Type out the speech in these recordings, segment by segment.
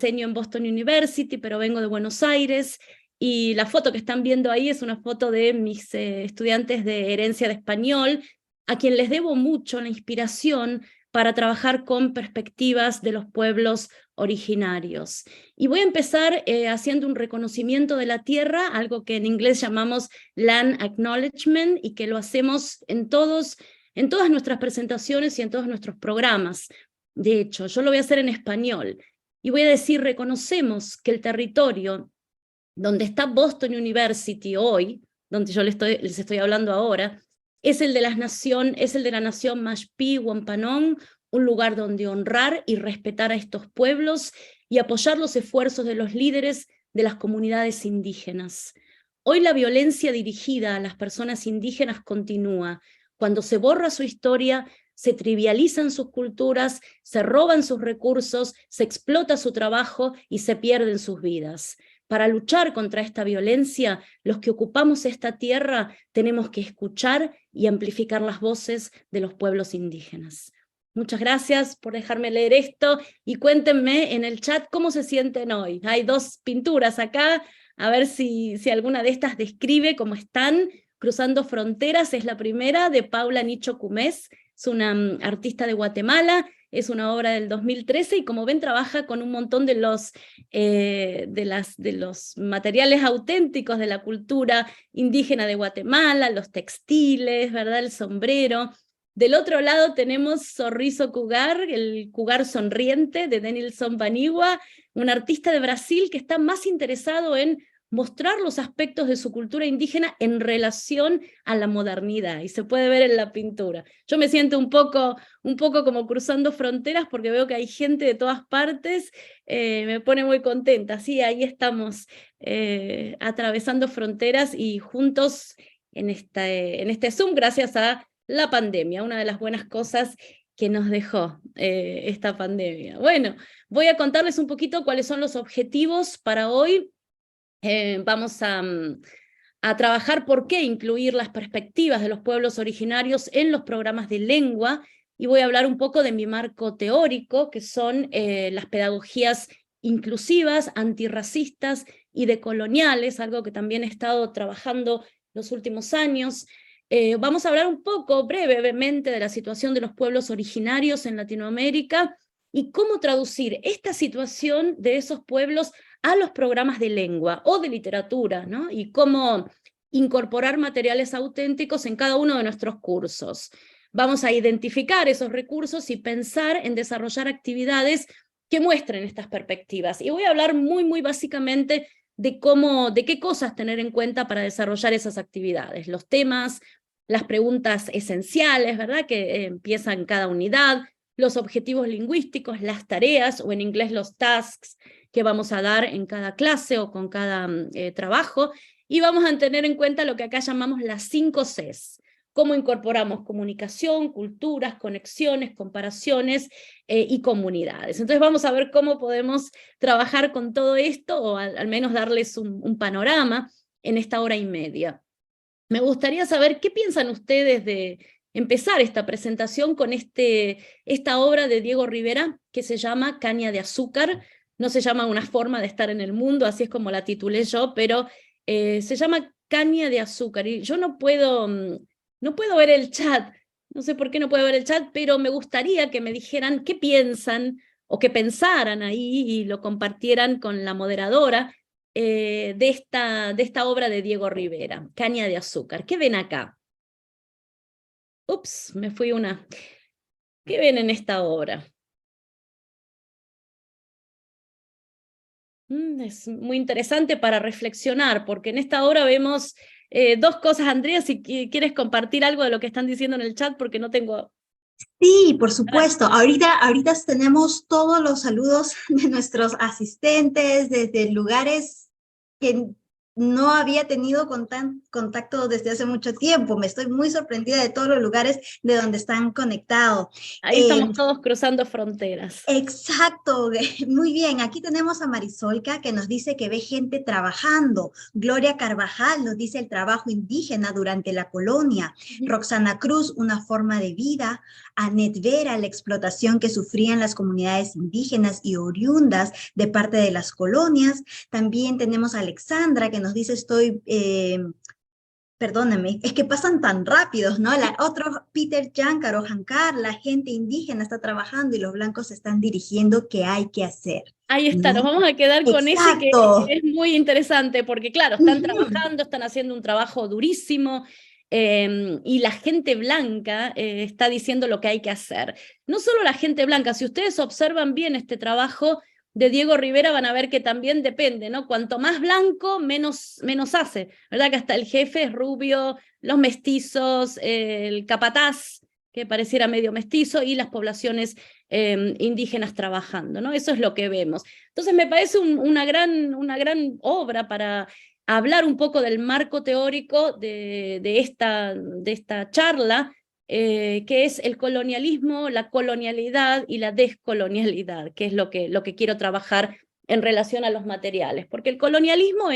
enseño en Boston University, pero vengo de Buenos Aires, y la foto que están viendo ahí es una foto de mis estudiantes de herencia de español, a quien les debo mucho la inspiración para trabajar con perspectivas de los pueblos originarios. Y voy a empezar haciendo un reconocimiento de la tierra, algo que en inglés llamamos Land Acknowledgement, y que lo hacemos en todas nuestras presentaciones y en todos nuestros programas. De hecho, yo lo voy a hacer en español, y voy a decir: reconocemos que el territorio donde está Boston University hoy, donde yo les estoy hablando ahora, es el de la nación Mashpí Wampanoag, un lugar donde honrar y respetar a estos pueblos y apoyar los esfuerzos de los líderes de las comunidades indígenas. Hoy la violencia dirigida a las personas indígenas continúa. Cuando se borra su historia, se trivializan sus culturas, se roban sus recursos, se explota su trabajo y se pierden sus vidas. Para luchar contra esta violencia, los que ocupamos esta tierra tenemos que escuchar y amplificar las voces de los pueblos indígenas. Muchas gracias por dejarme leer esto, y cuéntenme en el chat cómo se sienten hoy. Hay 2 pinturas acá, a ver si alguna de estas describe cómo están. Cruzando Fronteras es la primera, de Paula Nicho Cumés, es una artista de Guatemala. Es una obra del 2013, y como ven trabaja con un montón de los materiales auténticos de la cultura indígena de Guatemala, los textiles, ¿verdad? El sombrero. Del otro lado tenemos Sorriso Cugar, el cugar sonriente de Denilson Paniagua, un artista de Brasil que está más interesado en mostrar los aspectos de su cultura indígena en relación a la modernidad, y se puede ver en la pintura. Yo me siento un poco como cruzando fronteras, porque veo que hay gente de todas partes, me pone muy contenta. Sí, ahí estamos atravesando fronteras y juntos en este Zoom, gracias a la pandemia, una de las buenas cosas que nos dejó esta pandemia. Bueno, voy a contarles un poquito cuáles son los objetivos para hoy. Vamos a trabajar por qué incluir las perspectivas de los pueblos originarios en los programas de lengua, y voy a hablar un poco de mi marco teórico, que son las pedagogías inclusivas, antirracistas y decoloniales, algo que también he estado trabajando los últimos años. Vamos a hablar un poco brevemente de la situación de los pueblos originarios en Latinoamérica y cómo traducir esta situación de esos pueblos a los programas de lengua o de literatura, ¿no? Y cómo incorporar materiales auténticos en cada uno de nuestros cursos. Vamos a identificar esos recursos y pensar en desarrollar actividades que muestren estas perspectivas. Y voy a hablar muy básicamente de qué cosas tener en cuenta para desarrollar esas actividades, los temas, las preguntas esenciales, ¿verdad?, que empiezan cada unidad, los objetivos lingüísticos, las tareas, o en inglés los tasks, que vamos a dar en cada clase o con cada trabajo, y vamos a tener en cuenta lo que acá llamamos las 5 Cs, cómo incorporamos comunicación, culturas, conexiones, comparaciones y comunidades. Entonces vamos a ver cómo podemos trabajar con todo esto, o al menos darles un panorama en esta hora y media. Me gustaría saber qué piensan ustedes de empezar esta presentación con esta obra de Diego Rivera, que se llama Caña de Azúcar. No se llama Una forma de estar en el mundo, así es como la titulé yo, pero se llama Caña de Azúcar. Y yo no puedo ver el chat, no sé por qué no puedo ver el chat, pero me gustaría que me dijeran qué piensan, o que pensaran ahí y lo compartieran con la moderadora, de esta obra de Diego Rivera, Caña de Azúcar. ¿Qué ven acá? Ups, me fui una. ¿Qué ven en esta obra? Es muy interesante para reflexionar, porque en esta obra vemos 2 cosas. Andrea, si quieres compartir algo de lo que están diciendo en el chat, porque no tengo... Sí, por supuesto. Ahorita tenemos todos los saludos de nuestros asistentes desde lugares que no había tenido contacto desde hace mucho tiempo. Me estoy muy sorprendida de todos los lugares de donde están conectados. Ahí estamos todos cruzando fronteras. Exacto, muy bien. Aquí tenemos a Marisolca que nos dice que ve gente trabajando. Gloria Carvajal nos dice el trabajo indígena durante la colonia. Roxana Cruz, una forma de vida. Anet Vera, la explotación que sufrían las comunidades indígenas y oriundas de parte de las colonias. También tenemos a Alexandra que nos dice perdóname, es que pasan tan rápidos, ¿no? Otro, Peter Giancarlo Jancar, la gente indígena está trabajando y los blancos se están dirigiendo qué hay que hacer. Ahí está, ¿no? Nos vamos a quedar con ese que es muy interesante, porque claro, están trabajando, están haciendo un trabajo durísimo, y la gente blanca está diciendo lo que hay que hacer. No solo la gente blanca, si ustedes observan bien este trabajo de Diego Rivera van a ver que también depende, ¿no? Cuanto más blanco, menos hace, ¿verdad? Que hasta el jefe es rubio, los mestizos, el capataz, que pareciera medio mestizo, y las poblaciones indígenas trabajando, ¿no? Eso es lo que vemos. Entonces me parece una gran obra para hablar un poco del marco teórico de esta charla, que es el colonialismo, la colonialidad y la descolonialidad, que es lo que quiero trabajar en relación a los materiales. Porque el colonialismo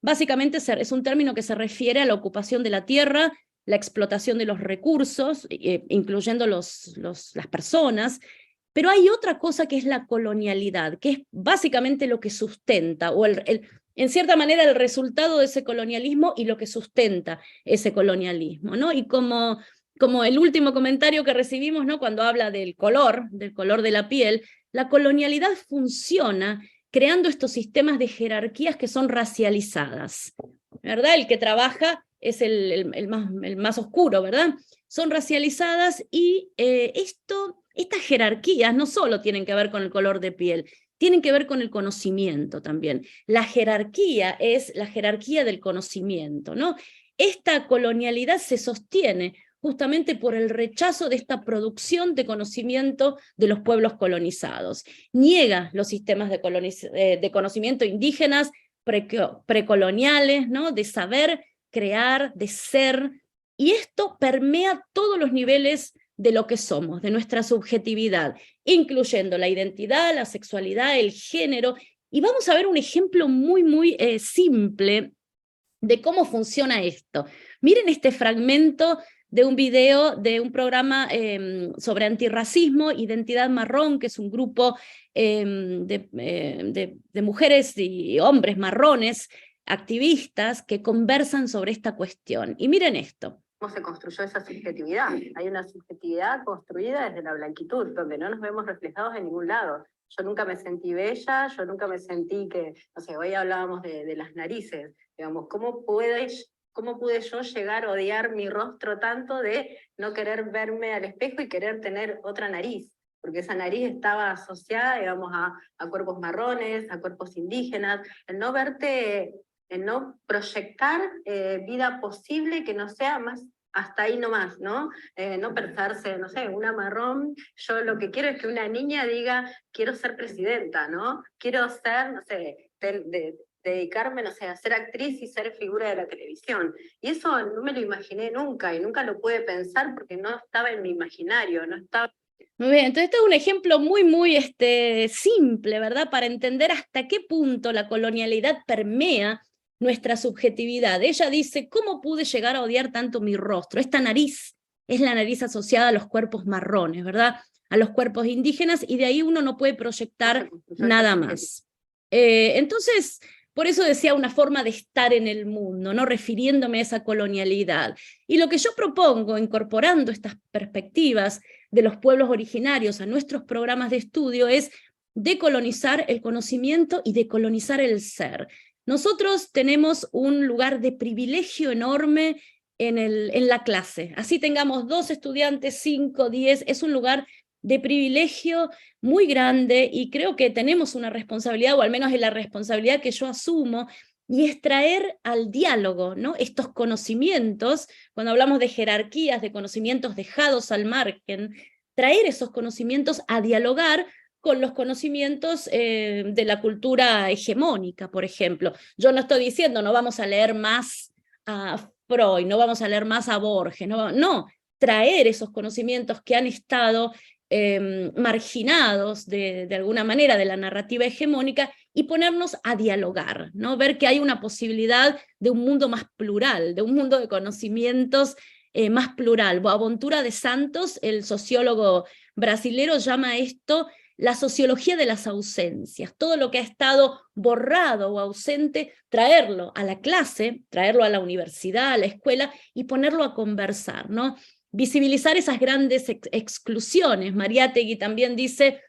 básicamente es un término que se refiere a la ocupación de la tierra, la explotación de los recursos, incluyendo las personas, pero hay otra cosa que es la colonialidad, que es básicamente lo que sustenta, o en cierta manera el resultado de ese colonialismo y lo que sustenta ese colonialismo, ¿no? Y como el último comentario que recibimos, ¿no? Cuando habla del color de la piel, la colonialidad funciona creando estos sistemas de jerarquías que son racializadas, ¿verdad? El que trabaja es el más oscuro, ¿verdad? Son racializadas y estas jerarquías no solo tienen que ver con el color de piel, tienen que ver con el conocimiento también. La jerarquía es la jerarquía del conocimiento, ¿no? Esta colonialidad se sostiene justamente por el rechazo de esta producción de conocimiento de los pueblos colonizados. Niega los sistemas de conocimiento indígenas precoloniales, ¿no? De saber, crear, de ser, y esto permea todos los niveles de lo que somos, de nuestra subjetividad, incluyendo la identidad, la sexualidad, el género, y vamos a ver un ejemplo muy simple de cómo funciona esto. Miren este fragmento de un video de un programa sobre antirracismo, Identidad Marrón, que es un grupo de mujeres y hombres marrones, activistas, que conversan sobre esta cuestión. Y miren esto. ¿Cómo se construyó esa subjetividad? Hay una subjetividad construida desde la blanquitud, donde no nos vemos reflejados en ningún lado. Yo nunca me sentí bella, yo nunca me sentí que, no sé, hoy hablábamos de las narices, digamos, ¿cómo pude yo llegar a odiar mi rostro tanto de no querer verme al espejo y querer tener otra nariz? Porque esa nariz estaba asociada, digamos, a cuerpos marrones, a cuerpos indígenas, el no verte, el no proyectar vida posible que no sea más hasta ahí nomás, ¿no? No pensarse, no sé, una marrón, yo lo que quiero es que una niña diga, quiero ser presidenta, ¿no? Quiero ser, no sé, dedicarme, no sé, a ser actriz y ser figura de la televisión. Y eso no me lo imaginé nunca, y nunca lo pude pensar porque no estaba en mi imaginario, no estaba... Muy bien, entonces este es un ejemplo muy simple, ¿verdad? Para entender hasta qué punto la colonialidad permea nuestra subjetividad. Ella dice, ¿cómo pude llegar a odiar tanto mi rostro? Esta nariz es la nariz asociada a los cuerpos marrones, ¿verdad? A los cuerpos indígenas, y de ahí uno no puede proyectar nada más. Entonces, por eso decía una forma de estar en el mundo, ¿no? Refiriéndome a esa colonialidad. Y lo que yo propongo, incorporando estas perspectivas de los pueblos originarios a nuestros programas de estudio, es decolonizar el conocimiento y decolonizar el ser. Nosotros tenemos un lugar de privilegio enorme en la clase. Así tengamos 2 estudiantes, 5, 10, es un lugar de privilegio muy grande, y creo que tenemos una responsabilidad, o al menos es la responsabilidad que yo asumo, y es traer al diálogo, ¿no? Estos conocimientos, cuando hablamos de jerarquías, de conocimientos dejados al margen, traer esos conocimientos a dialogar con los conocimientos de la cultura hegemónica, por ejemplo. Yo no estoy diciendo no vamos a leer más a Freud, no vamos a leer más a Borges, no, traer esos conocimientos que han estado marginados de alguna manera de la narrativa hegemónica y ponernos a dialogar, ¿no? Ver que hay una posibilidad de un mundo más plural, de un mundo de conocimientos más plural. Boaventura de Santos, el sociólogo brasilero, llama esto la sociología de las ausencias. Todo lo que ha estado borrado o ausente, traerlo a la clase, traerlo a la universidad, a la escuela y ponerlo a conversar, ¿no? Visibilizar esas grandes exclusiones. Mariátegui también dice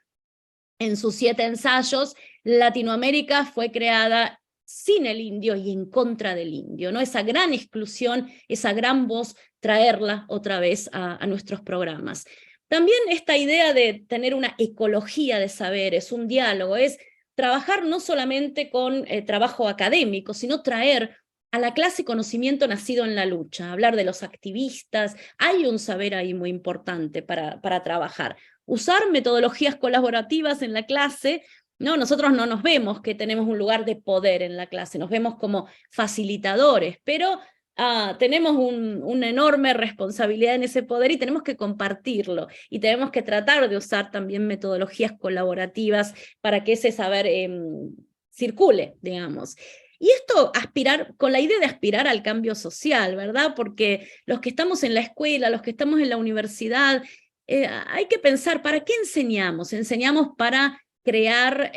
en sus 7 ensayos, Latinoamérica fue creada sin el indio y en contra del indio, ¿no? Esa gran exclusión, esa gran voz, traerla otra vez a nuestros programas. También esta idea de tener una ecología de saberes, un diálogo, es trabajar no solamente con trabajo académico, sino traer a la clase conocimiento nacido en la lucha, hablar de los activistas. Hay un saber ahí muy importante para trabajar. Usar metodologías colaborativas en la clase, ¿no? Nosotros no nos vemos que tenemos un lugar de poder en la clase, nos vemos como facilitadores, pero tenemos una enorme responsabilidad en ese poder y tenemos que compartirlo, y tenemos que tratar de usar también metodologías colaborativas para que ese saber circule, digamos. Y esto con la idea de aspirar al cambio social, ¿verdad? Porque los que estamos en la escuela, los que estamos en la universidad, hay que pensar, ¿para qué enseñamos? ¿Enseñamos para crear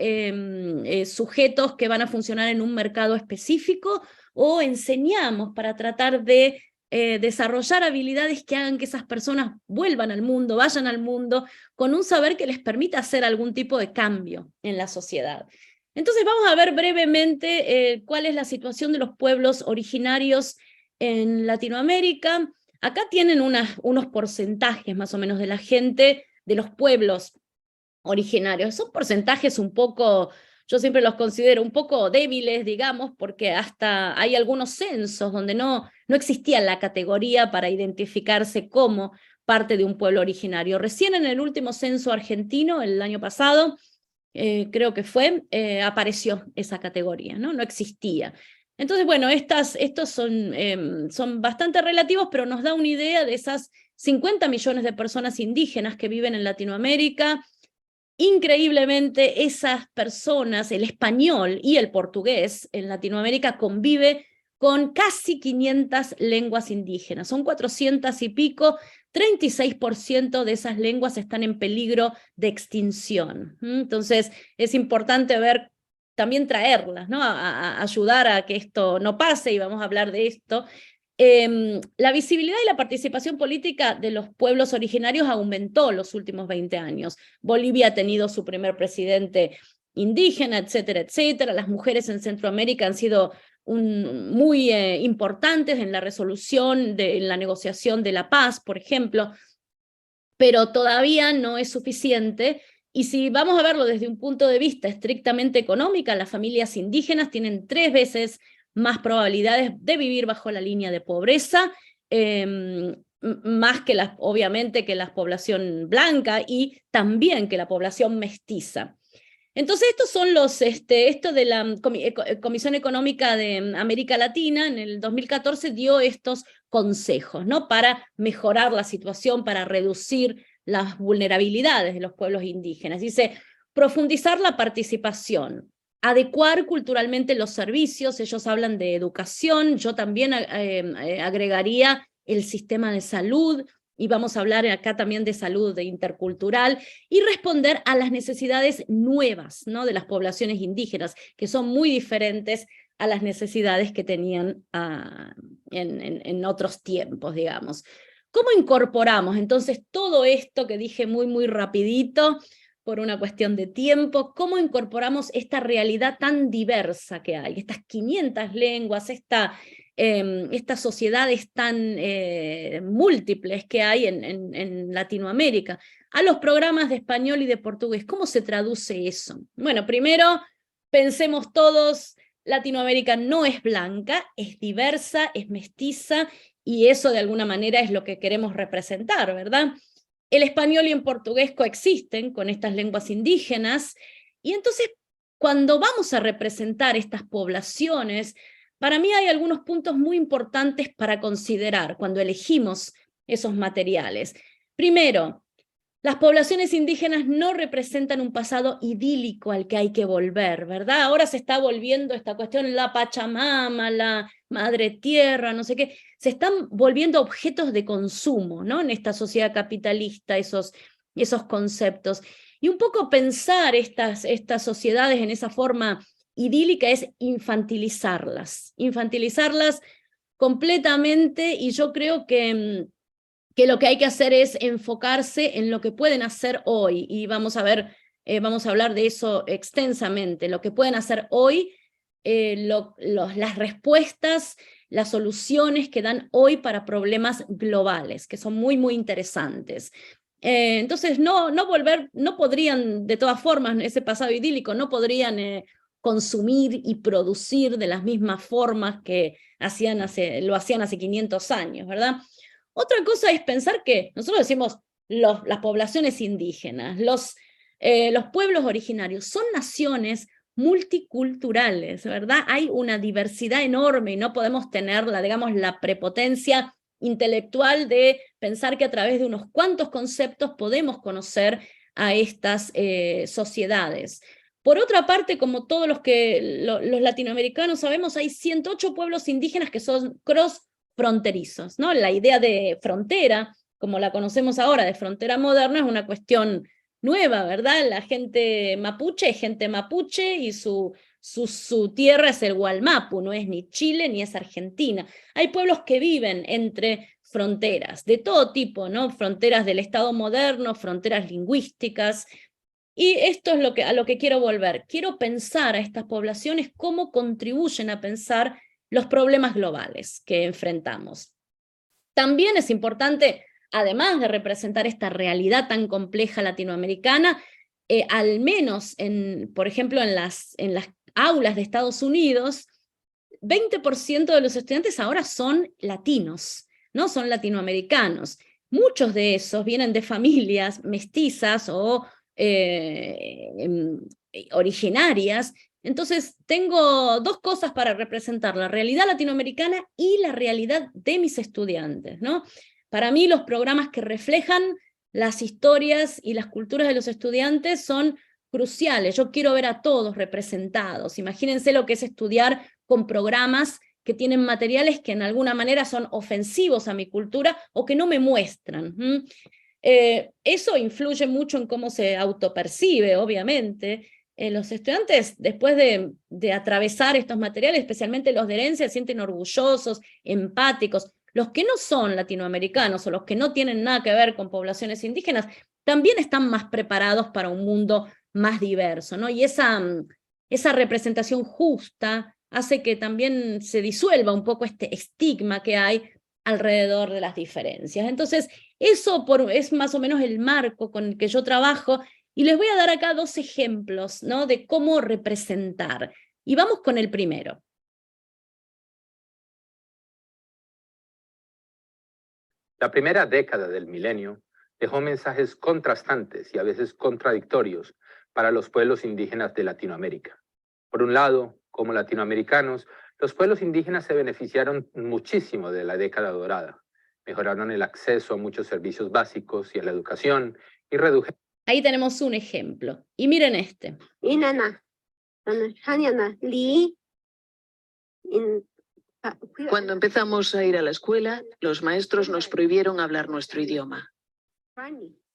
sujetos que van a funcionar en un mercado específico? ¿O enseñamos para tratar de desarrollar habilidades que hagan que esas personas vuelvan al mundo, vayan al mundo, con un saber que les permita hacer algún tipo de cambio en la sociedad? Entonces vamos a ver brevemente cuál es la situación de los pueblos originarios en Latinoamérica. Acá tienen unos porcentajes más o menos de la gente, de los pueblos originarios. Son porcentajes un poco, yo siempre los considero un poco débiles, digamos, porque hasta hay algunos censos donde no existía la categoría para identificarse como parte de un pueblo originario. Recién en el último censo argentino, el año pasado, creo que fue, apareció esa categoría, ¿no? No existía. Entonces, bueno, estos son bastante relativos, pero nos da una idea de esas 50 millones de personas indígenas que viven en Latinoamérica. Increíblemente, esas personas, el español y el portugués en Latinoamérica convive con casi 500 lenguas indígenas. Son 400 y pico, 36% de esas lenguas están en peligro de extinción. Entonces, es importante ver, también traerlas, ¿no? a ayudar a que esto no pase, y vamos a hablar de esto. La visibilidad y la participación política de los pueblos originarios aumentó los últimos 20 años. Bolivia ha tenido su primer presidente indígena, etcétera, etcétera. Las mujeres en Centroamérica han sido muy importantes en la resolución, en la negociación de la paz, por ejemplo, pero todavía no es suficiente. Y si vamos a verlo desde un punto de vista estrictamente económico, las familias indígenas tienen 3 veces más probabilidades de vivir bajo la línea de pobreza, más que obviamente que la población blanca y también que la población mestiza. Entonces estos son esto de la Comisión Económica de América Latina en el 2014 dio estos consejos, ¿no? Para mejorar la situación, para reducir las vulnerabilidades de los pueblos indígenas. Dice, profundizar la participación, adecuar culturalmente los servicios. Ellos hablan de educación, yo también agregaría el sistema de salud, y vamos a hablar acá también de salud intercultural, y responder a las necesidades nuevas, ¿no? de las poblaciones indígenas, que son muy diferentes a las necesidades que tenían en otros tiempos, digamos. ¿Cómo incorporamos entonces todo esto que dije muy rapidito, por una cuestión de tiempo? ¿Cómo incorporamos esta realidad tan diversa que hay, estas 500 lenguas, estas sociedades tan múltiples que hay en Latinoamérica, a los programas de español y de portugués? ¿Cómo se traduce eso? Bueno, primero, pensemos todos, Latinoamérica no es blanca, es diversa, es mestiza, y eso de alguna manera es lo que queremos representar, ¿verdad? el español y el portugués coexisten con estas lenguas indígenas, y entonces cuando vamos a representar estas poblaciones, para mí hay algunos puntos muy importantes para considerar cuando elegimos esos materiales. Primero, las poblaciones indígenas no representan un pasado idílico al que hay que volver, ¿verdad? Ahora se está volviendo esta cuestión, la Pachamama, la Madre Tierra, no sé qué, se están volviendo objetos de consumo, ¿no? En esta sociedad capitalista, esos conceptos. Y un poco pensar estas sociedades en esa forma idílica es infantilizarlas completamente, y yo creo que lo que hay que hacer es enfocarse en lo que pueden hacer hoy, y vamos a hablar de eso extensamente, lo que pueden hacer hoy, las respuestas, las soluciones que dan hoy para problemas globales, que son muy, muy interesantes. Entonces, no podrían, de todas formas, ese pasado idílico, no podrían consumir y producir de las mismas formas que lo hacían hace 500 años, ¿verdad? Otra cosa es pensar que nosotros decimos las poblaciones indígenas, los pueblos originarios, son naciones multiculturales, ¿verdad? Hay una diversidad enorme y no podemos tener la prepotencia intelectual de pensar que a través de unos cuantos conceptos podemos conocer a estas sociedades. Por otra parte, como todos los latinoamericanos sabemos, hay 108 pueblos indígenas que son cross-fronterizos, ¿no? La idea de frontera, como la conocemos ahora, de frontera moderna, es una cuestión nueva, ¿verdad? La gente mapuche es gente mapuche y su tierra es el Gualmapu, no es ni Chile ni es Argentina. Hay pueblos que viven entre fronteras, de todo tipo, ¿no? Fronteras del Estado moderno, fronteras lingüísticas, y esto es a lo que quiero volver. Quiero pensar a estas poblaciones cómo contribuyen a pensar los problemas globales que enfrentamos. También es importante, además de representar esta realidad tan compleja latinoamericana, al menos, por ejemplo, en las aulas de Estados Unidos, 20% de los estudiantes ahora son latinos, no son latinoamericanos. Muchos de esos vienen de familias mestizas o originarias. Entonces tengo dos cosas para representar: la realidad latinoamericana y la realidad de mis estudiantes, ¿no? Para mí los programas que reflejan las historias y las culturas de los estudiantes son cruciales. Yo quiero ver a todos representados. Imagínense lo que es estudiar con programas que tienen materiales que en alguna manera son ofensivos a mi cultura o que no me muestran. Eso influye mucho en cómo se autopercibe, obviamente. Los estudiantes, después de atravesar estos materiales, especialmente los de herencia, se sienten orgullosos, empáticos. Los que no son latinoamericanos o los que no tienen nada que ver con poblaciones indígenas también están más preparados para un mundo más diverso, ¿no? Y esa representación justa hace que también se disuelva un poco este estigma que hay alrededor de las diferencias. Entonces, eso es más o menos el marco con el que yo trabajo, y les voy a dar acá dos ejemplos, ¿no? De cómo representar. Y vamos con el primero. La primera década del milenio dejó mensajes contrastantes y a veces contradictorios para los pueblos indígenas de Latinoamérica. Por un lado, como latinoamericanos, los pueblos indígenas se beneficiaron muchísimo de la década dorada. Mejoraron el acceso a muchos servicios básicos y a la educación y redujeron... Ahí tenemos un ejemplo. Y miren este. Cuando empezamos a ir a la escuela, los maestros nos prohibieron hablar nuestro idioma.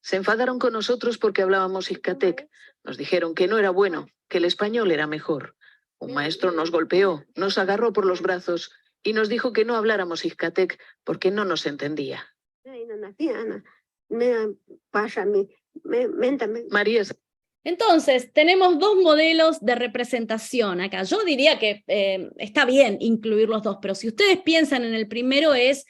Se enfadaron con nosotros porque hablábamos ixcatec. Nos dijeron que no era bueno, que el español era mejor. Un maestro nos golpeó, nos agarró por los brazos y nos dijo que no habláramos ixcatec porque no nos entendía. María. Entonces, tenemos dos modelos de representación acá. Yo diría que está bien incluir los dos, pero si ustedes piensan en el primero, es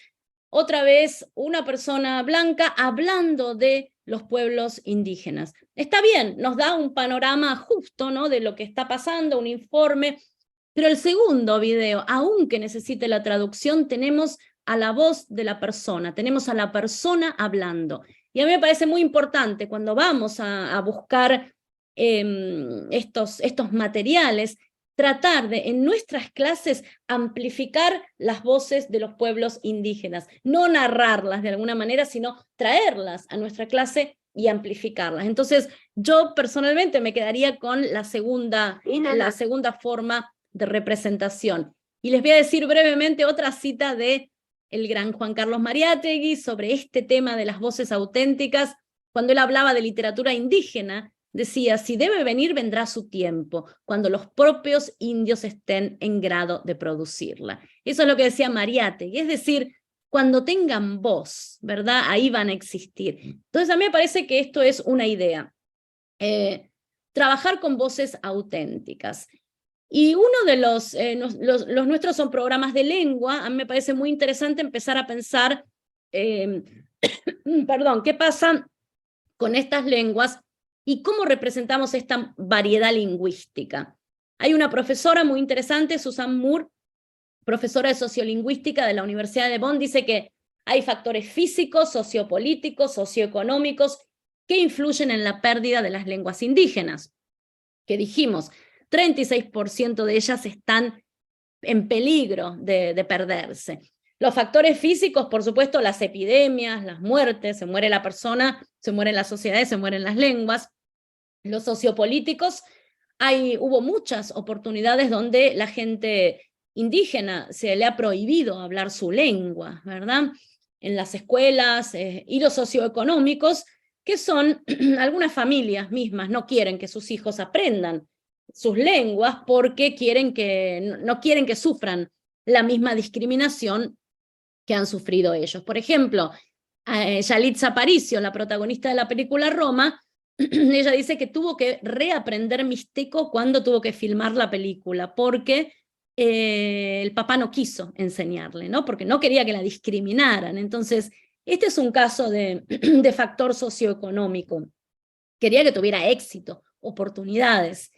otra vez una persona blanca hablando de los pueblos indígenas. Está bien, nos da un panorama justo, ¿no?, de lo que está pasando, un informe, pero el segundo video, aunque necesite la traducción, tenemos a la voz de la persona, tenemos a la persona hablando. Y a mí me parece muy importante cuando vamos a buscar estos materiales, tratar de, en nuestras clases, amplificar las voces de los pueblos indígenas, no narrarlas de alguna manera, sino traerlas a nuestra clase y amplificarlas. Entonces, yo personalmente me quedaría con la segunda forma de representación. Y les voy a decir brevemente otra cita de el gran Juan Carlos Mariátegui sobre este tema de las voces auténticas. Cuando él hablaba de literatura indígena, decía: si debe venir, vendrá su tiempo, cuando los propios indios estén en grado de producirla. Eso es lo que decía Mariátegui, es decir, cuando tengan voz, ¿verdad? Ahí van a existir. Entonces a mí me parece que esto es una idea. Trabajar con voces auténticas. Y uno de los nuestros son programas de lengua. A mí me parece muy interesante empezar a pensar, perdón, qué pasa con estas lenguas y cómo representamos esta variedad lingüística. Hay una profesora muy interesante, Susan Moore, profesora de sociolingüística de la Universidad de Bonn, dice que hay factores físicos, sociopolíticos, socioeconómicos que influyen en la pérdida de las lenguas indígenas. Que dijimos, 36% de ellas están en peligro de perderse. Los factores físicos, por supuesto, las epidemias, las muertes, se muere la persona, se mueren las sociedades, se mueren las lenguas. Los sociopolíticos, hubo muchas oportunidades donde la gente indígena se le ha prohibido hablar su lengua, ¿verdad? En las escuelas, y los socioeconómicos, que son algunas familias mismas, no quieren que sus hijos aprendan sus lenguas porque no quieren que sufran la misma discriminación que han sufrido ellos. Por ejemplo, Yalitza Aparicio, la protagonista de la película Roma, ella dice que tuvo que reaprender mixteco cuando tuvo que filmar la película, porque el papá no quiso enseñarle, ¿no? Porque no quería que la discriminaran. Entonces, este es un caso de factor socioeconómico. Quería que tuviera éxito, oportunidades.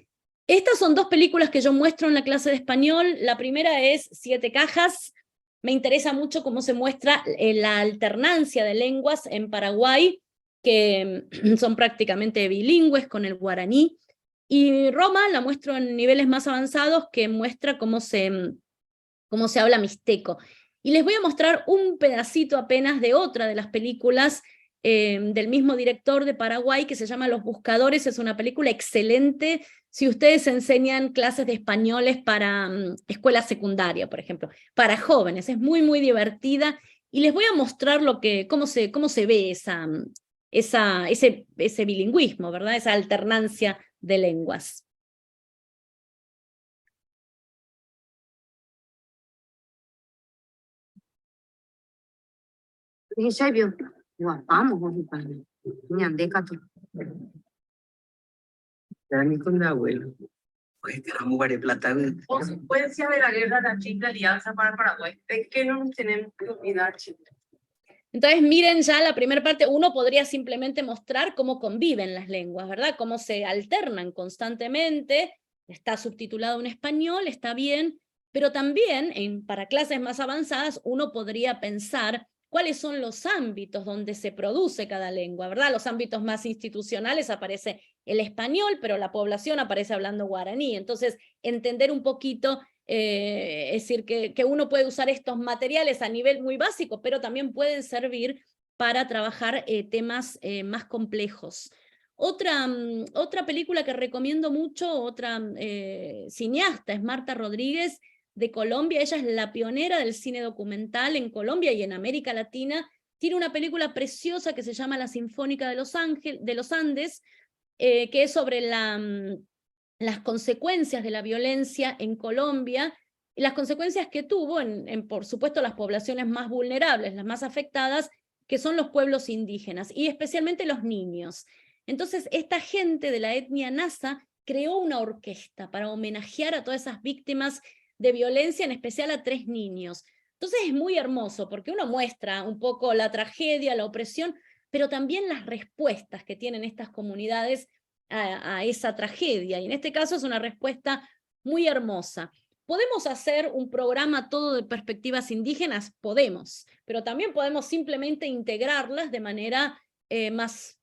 Estas son dos películas que yo muestro en la clase de español. La primera es Siete Cajas. Me interesa mucho cómo se muestra la alternancia de lenguas en Paraguay, que son prácticamente bilingües con el guaraní. Y Roma la muestro en niveles más avanzados, que muestra cómo se habla mixteco. Y les voy a mostrar un pedacito apenas de otra de las películas del mismo director de Paraguay, que se llama Los Buscadores. Es una película excelente si ustedes enseñan clases de españoles para escuela secundaria, por ejemplo, para jóvenes. Es muy, muy divertida, y les voy a mostrar cómo se ve ese bilingüismo, ¿verdad? Esa alternancia de lenguas. Con abuelo. Pues tenemos varias plata. Consecuencia de la guerra de la Triple Alianza para Paraguay. ¿De qué no nos tenemos que olvidar, chicos? Entonces miren ya la primera parte. Uno podría simplemente mostrar cómo conviven las lenguas, ¿verdad? Cómo se alternan constantemente. Está subtitulado en español, está bien, pero también para clases más avanzadas uno podría pensar cuáles son los ámbitos donde se produce cada lengua, ¿verdad? Los ámbitos más institucionales aparece el español, pero la población aparece hablando guaraní. Entonces, entender un poquito, es decir, que uno puede usar estos materiales a nivel muy básico, pero también pueden servir para trabajar temas más complejos. Otra película que recomiendo mucho, otra cineasta, es Marta Rodríguez, de Colombia. Ella es la pionera del cine documental en Colombia y en América Latina. Tiene una película preciosa que se llama La Sinfónica de los Andes, que es sobre las consecuencias de la violencia en Colombia, y las consecuencias que tuvo por supuesto, las poblaciones más vulnerables, las más afectadas, que son los pueblos indígenas, y especialmente los niños. Entonces, esta gente de la etnia Nasa creó una orquesta para homenajear a todas esas víctimas de violencia, en especial a 3 niños. Entonces es muy hermoso, porque uno muestra un poco la tragedia, la opresión, pero también las respuestas que tienen estas comunidades a esa tragedia, y en este caso es una respuesta muy hermosa. ¿Podemos hacer un programa todo de perspectivas indígenas? Podemos, pero también podemos simplemente integrarlas de manera más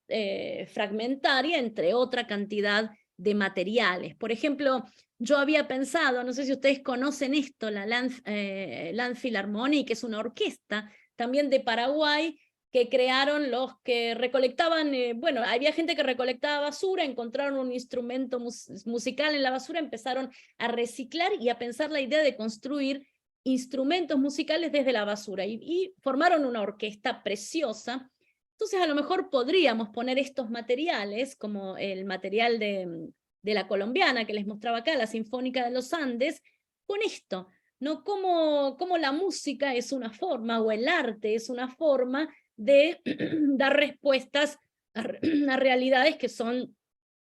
fragmentaria, entre otra cantidad de materiales. Por ejemplo, yo había pensado, no sé si ustedes conocen esto, la Land Philharmonic, que es una orquesta también de Paraguay, que crearon los que recolectaban, bueno, había gente que recolectaba basura, encontraron un instrumento musical en la basura, empezaron a reciclar y a pensar la idea de construir instrumentos musicales desde la basura, y formaron una orquesta preciosa. Entonces a lo mejor podríamos poner estos materiales, como el material de la colombiana que les mostraba acá, la Sinfónica de los Andes, con esto, ¿no? Como la música es una forma, o el arte es una forma de dar respuestas a realidades que son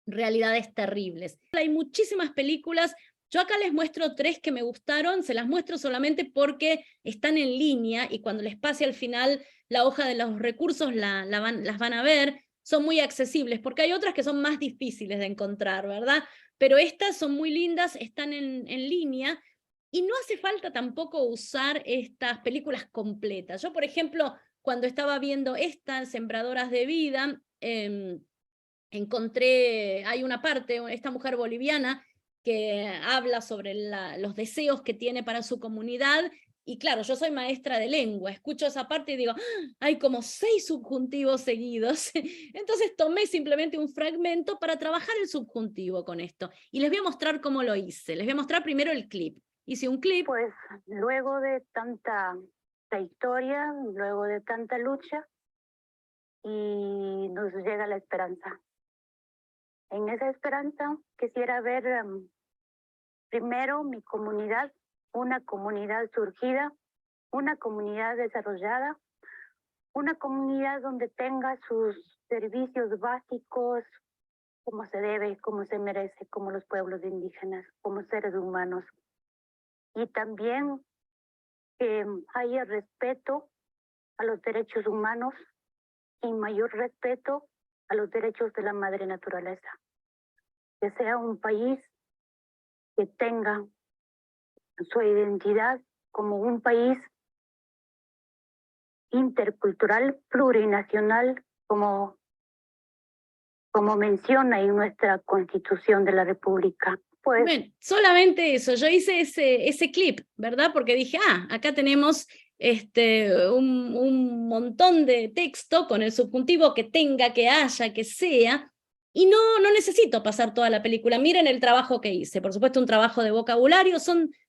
realidades terribles. Hay muchísimas películas. Yo acá les muestro 3 que me gustaron, se las muestro solamente porque están en línea y cuando les pase al final la hoja de los recursos las van a ver. Son muy accesibles, porque hay otras que son más difíciles de encontrar, ¿verdad? Pero estas son muy lindas, están en línea, y no hace falta tampoco usar estas películas completas. Yo, por ejemplo, cuando estaba viendo estas Sembradoras de Vida, encontré, hay una parte, esta mujer boliviana, que habla sobre los deseos que tiene para su comunidad, y claro, yo soy maestra de lengua, escucho esa parte y digo, ¡ah! Hay como 6 subjuntivos seguidos. Entonces tomé simplemente un fragmento para trabajar el subjuntivo con esto, y les voy a mostrar cómo lo hice. Les voy a mostrar primero el clip. Hice un clip. Pues luego de tanta historia, luego de tanta lucha, y nos llega la esperanza. En esa esperanza quisiera ver primero mi comunidad, una comunidad surgida, una comunidad desarrollada, una comunidad donde tenga sus servicios básicos como se debe, como se merece, como los pueblos indígenas, como seres humanos. Y también que haya respeto a los derechos humanos y mayor respeto a los derechos de la madre naturaleza. Que sea un país que tenga su identidad como un país intercultural, plurinacional, como menciona en nuestra Constitución de la República. Pues, bueno, solamente eso, yo hice ese clip, ¿verdad? Porque dije, acá tenemos un montón de texto con el subjuntivo que tenga, que haya, que sea, y no necesito pasar toda la película. Miren el trabajo que hice, por supuesto un trabajo de vocabulario,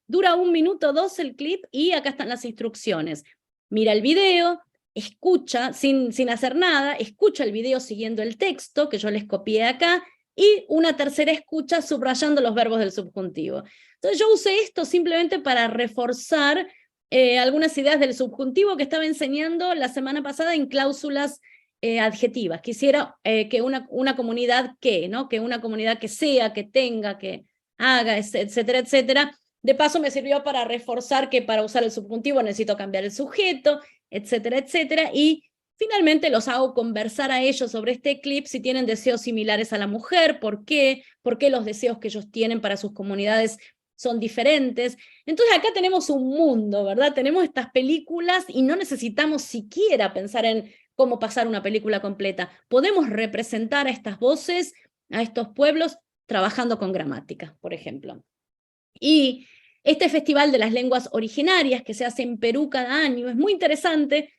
dura 1 minuto 2 el clip, y acá están las instrucciones. Mira el video, escucha, sin hacer nada, escucha el video siguiendo el texto que yo les copié acá, y una tercera escucha subrayando los verbos del subjuntivo. Entonces yo usé esto simplemente para reforzar algunas ideas del subjuntivo que estaba enseñando la semana pasada en cláusulas adjetivas. Quisiera que una comunidad ¿no? Que una comunidad que sea, que tenga, que haga, etcétera, etcétera. De paso me sirvió para reforzar que para usar el subjuntivo necesito cambiar el sujeto, etcétera, etcétera, y finalmente los hago conversar a ellos sobre este clip, si tienen deseos similares a la mujer, por qué los deseos que ellos tienen para sus comunidades son diferentes. Entonces acá tenemos un mundo, ¿verdad? Tenemos estas películas y no necesitamos siquiera pensar en cómo pasar una película completa. Podemos representar a estas voces, a estos pueblos, trabajando con gramática, por ejemplo. Y este Festival de las Lenguas Originarias que se hace en Perú cada año es muy interesante.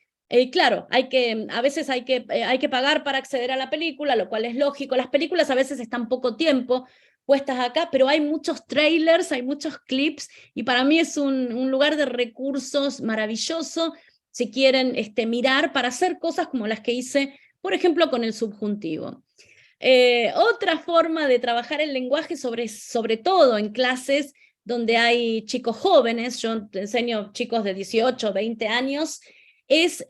Claro, a veces hay que pagar para acceder a la película, lo cual es lógico. Las películas a veces están poco tiempo puestas acá, pero hay muchos trailers, hay muchos clips, y para mí es un lugar de recursos maravilloso si quieren mirar para hacer cosas como las que hice, por ejemplo, con el subjuntivo. Otra forma de trabajar el lenguaje, sobre todo en clases donde hay chicos jóvenes, yo enseño chicos de 18, 20 años, es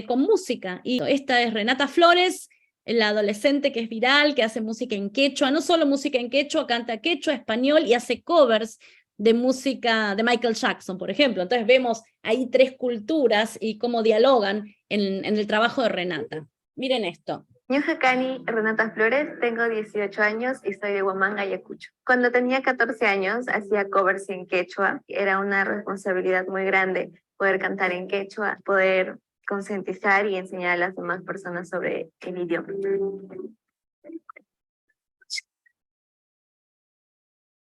con música. Y esta es Renata Flores, la adolescente que es viral, que hace música en quechua, no solo música en quechua, canta quechua, español, y hace covers de música de Michael Jackson, por ejemplo. Entonces vemos ahí 3 culturas y cómo dialogan en el trabajo de Renata. Miren esto. Ñuhacani, Renata Flores, tengo 18 años y soy de Huamanga, Ayacucho. Cuando tenía 14 años hacía covers en quechua, era una responsabilidad muy grande poder cantar en quechua, poder concientizar y enseñar a las demás personas sobre el idioma.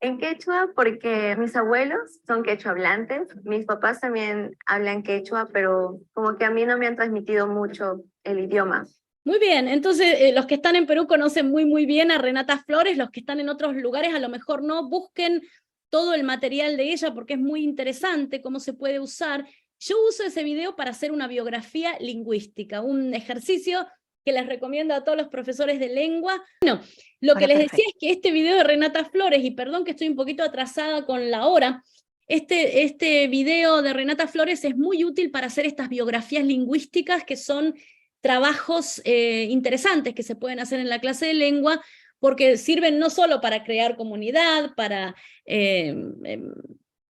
En quechua, porque mis abuelos son quechua hablantes, mis papás también hablan quechua, pero como que a mí no me han transmitido mucho el idioma. Muy bien, entonces los que están en Perú conocen muy bien a Renata Flores, los que están en otros lugares a lo mejor no, busquen todo el material de ella porque es muy interesante cómo se puede usar. Yo uso ese video para hacer una biografía lingüística, un ejercicio que les recomiendo a todos los profesores de lengua. Bueno, lo que les decía es que este video de Renata Flores, y perdón que estoy un poquito atrasada con la hora, este video de Renata Flores es muy útil para hacer estas biografías lingüísticas que son trabajos interesantes que se pueden hacer en la clase de lengua, porque sirven no solo para crear comunidad, para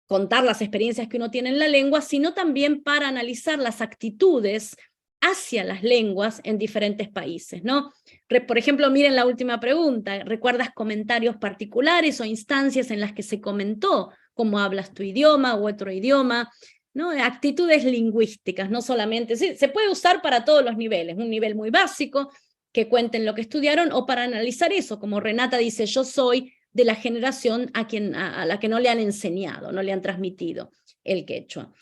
contar las experiencias que uno tiene en la lengua, sino también para analizar las actitudes hacia las lenguas en diferentes países, ¿no? Por ejemplo, miren la última pregunta, ¿recuerdas comentarios particulares o instancias en las que se comentó cómo hablas tu idioma u otro idioma? ¿No? Actitudes lingüísticas, no solamente, sí, se puede usar para todos los niveles, un nivel muy básico, que cuenten lo que estudiaron, o para analizar eso, como Renata dice, yo soy de la generación a la que no le han enseñado, no le han transmitido el quechua.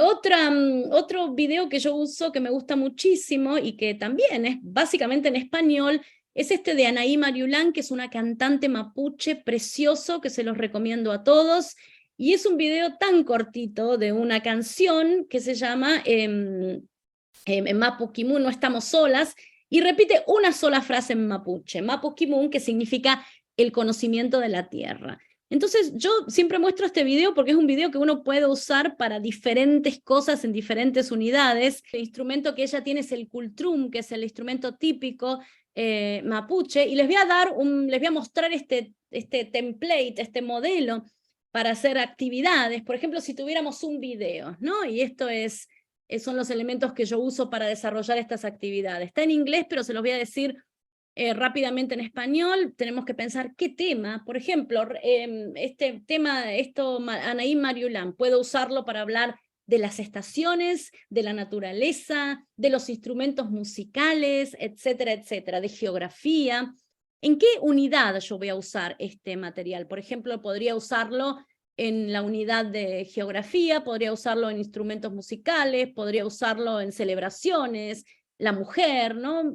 Otro video que yo uso que me gusta muchísimo y que también es básicamente en español, es este de Anaí Mariulán, que es una cantante mapuche precioso, que se los recomiendo a todos, y es un video tan cortito de una canción que se llama Mapu Kimun, no estamos solas, y repite una sola frase en mapuche, Mapu Kimun, que significa el conocimiento de la tierra. Entonces yo siempre muestro este video porque es un video que uno puede usar para diferentes cosas en diferentes unidades. El instrumento que ella tiene es el kultrum, que es el instrumento típico mapuche, y les voy a mostrar este template, este modelo para hacer actividades. Por ejemplo, si tuviéramos un video, ¿no? Y son los elementos que yo uso para desarrollar estas actividades. Está en inglés, pero se los voy a decir rápidamente en español. Tenemos que pensar qué tema. Por ejemplo, este tema, Anaí Mariulán, puedo usarlo para hablar de las estaciones, de la naturaleza, de los instrumentos musicales, etcétera, etcétera, de geografía. ¿En qué unidad yo voy a usar este material? Por ejemplo, podría usarlo en la unidad de geografía, podría usarlo en instrumentos musicales, podría usarlo en celebraciones, la mujer, ¿no?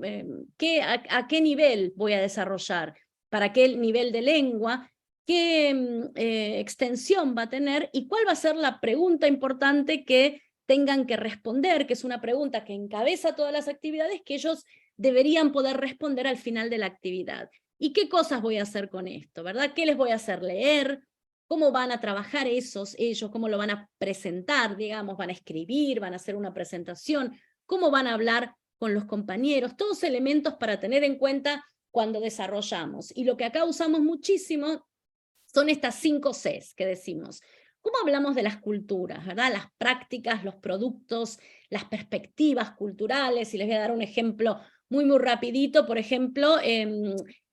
¿A qué nivel voy a desarrollar? ¿Para qué nivel de lengua? ¿Qué extensión va a tener? ¿Y cuál va a ser la pregunta importante que tengan que responder? Que es una pregunta que encabeza todas las actividades que ellos deberían poder responder al final de la actividad. ¿Y qué cosas voy a hacer con esto? ¿Verdad? ¿Qué les voy a hacer leer? ¿Cómo van a trabajar ellos? ¿Cómo lo van a presentar? Digamos, ¿van a escribir? ¿Van a hacer una presentación? ¿Cómo van a hablar con los compañeros? Todos elementos para tener en cuenta cuando desarrollamos. Y lo que acá usamos muchísimo son estas 5 Cs que decimos. ¿Cómo hablamos de las culturas, verdad? Las prácticas, los productos, las perspectivas culturales, y les voy a dar un ejemplo muy rapidito. Por ejemplo,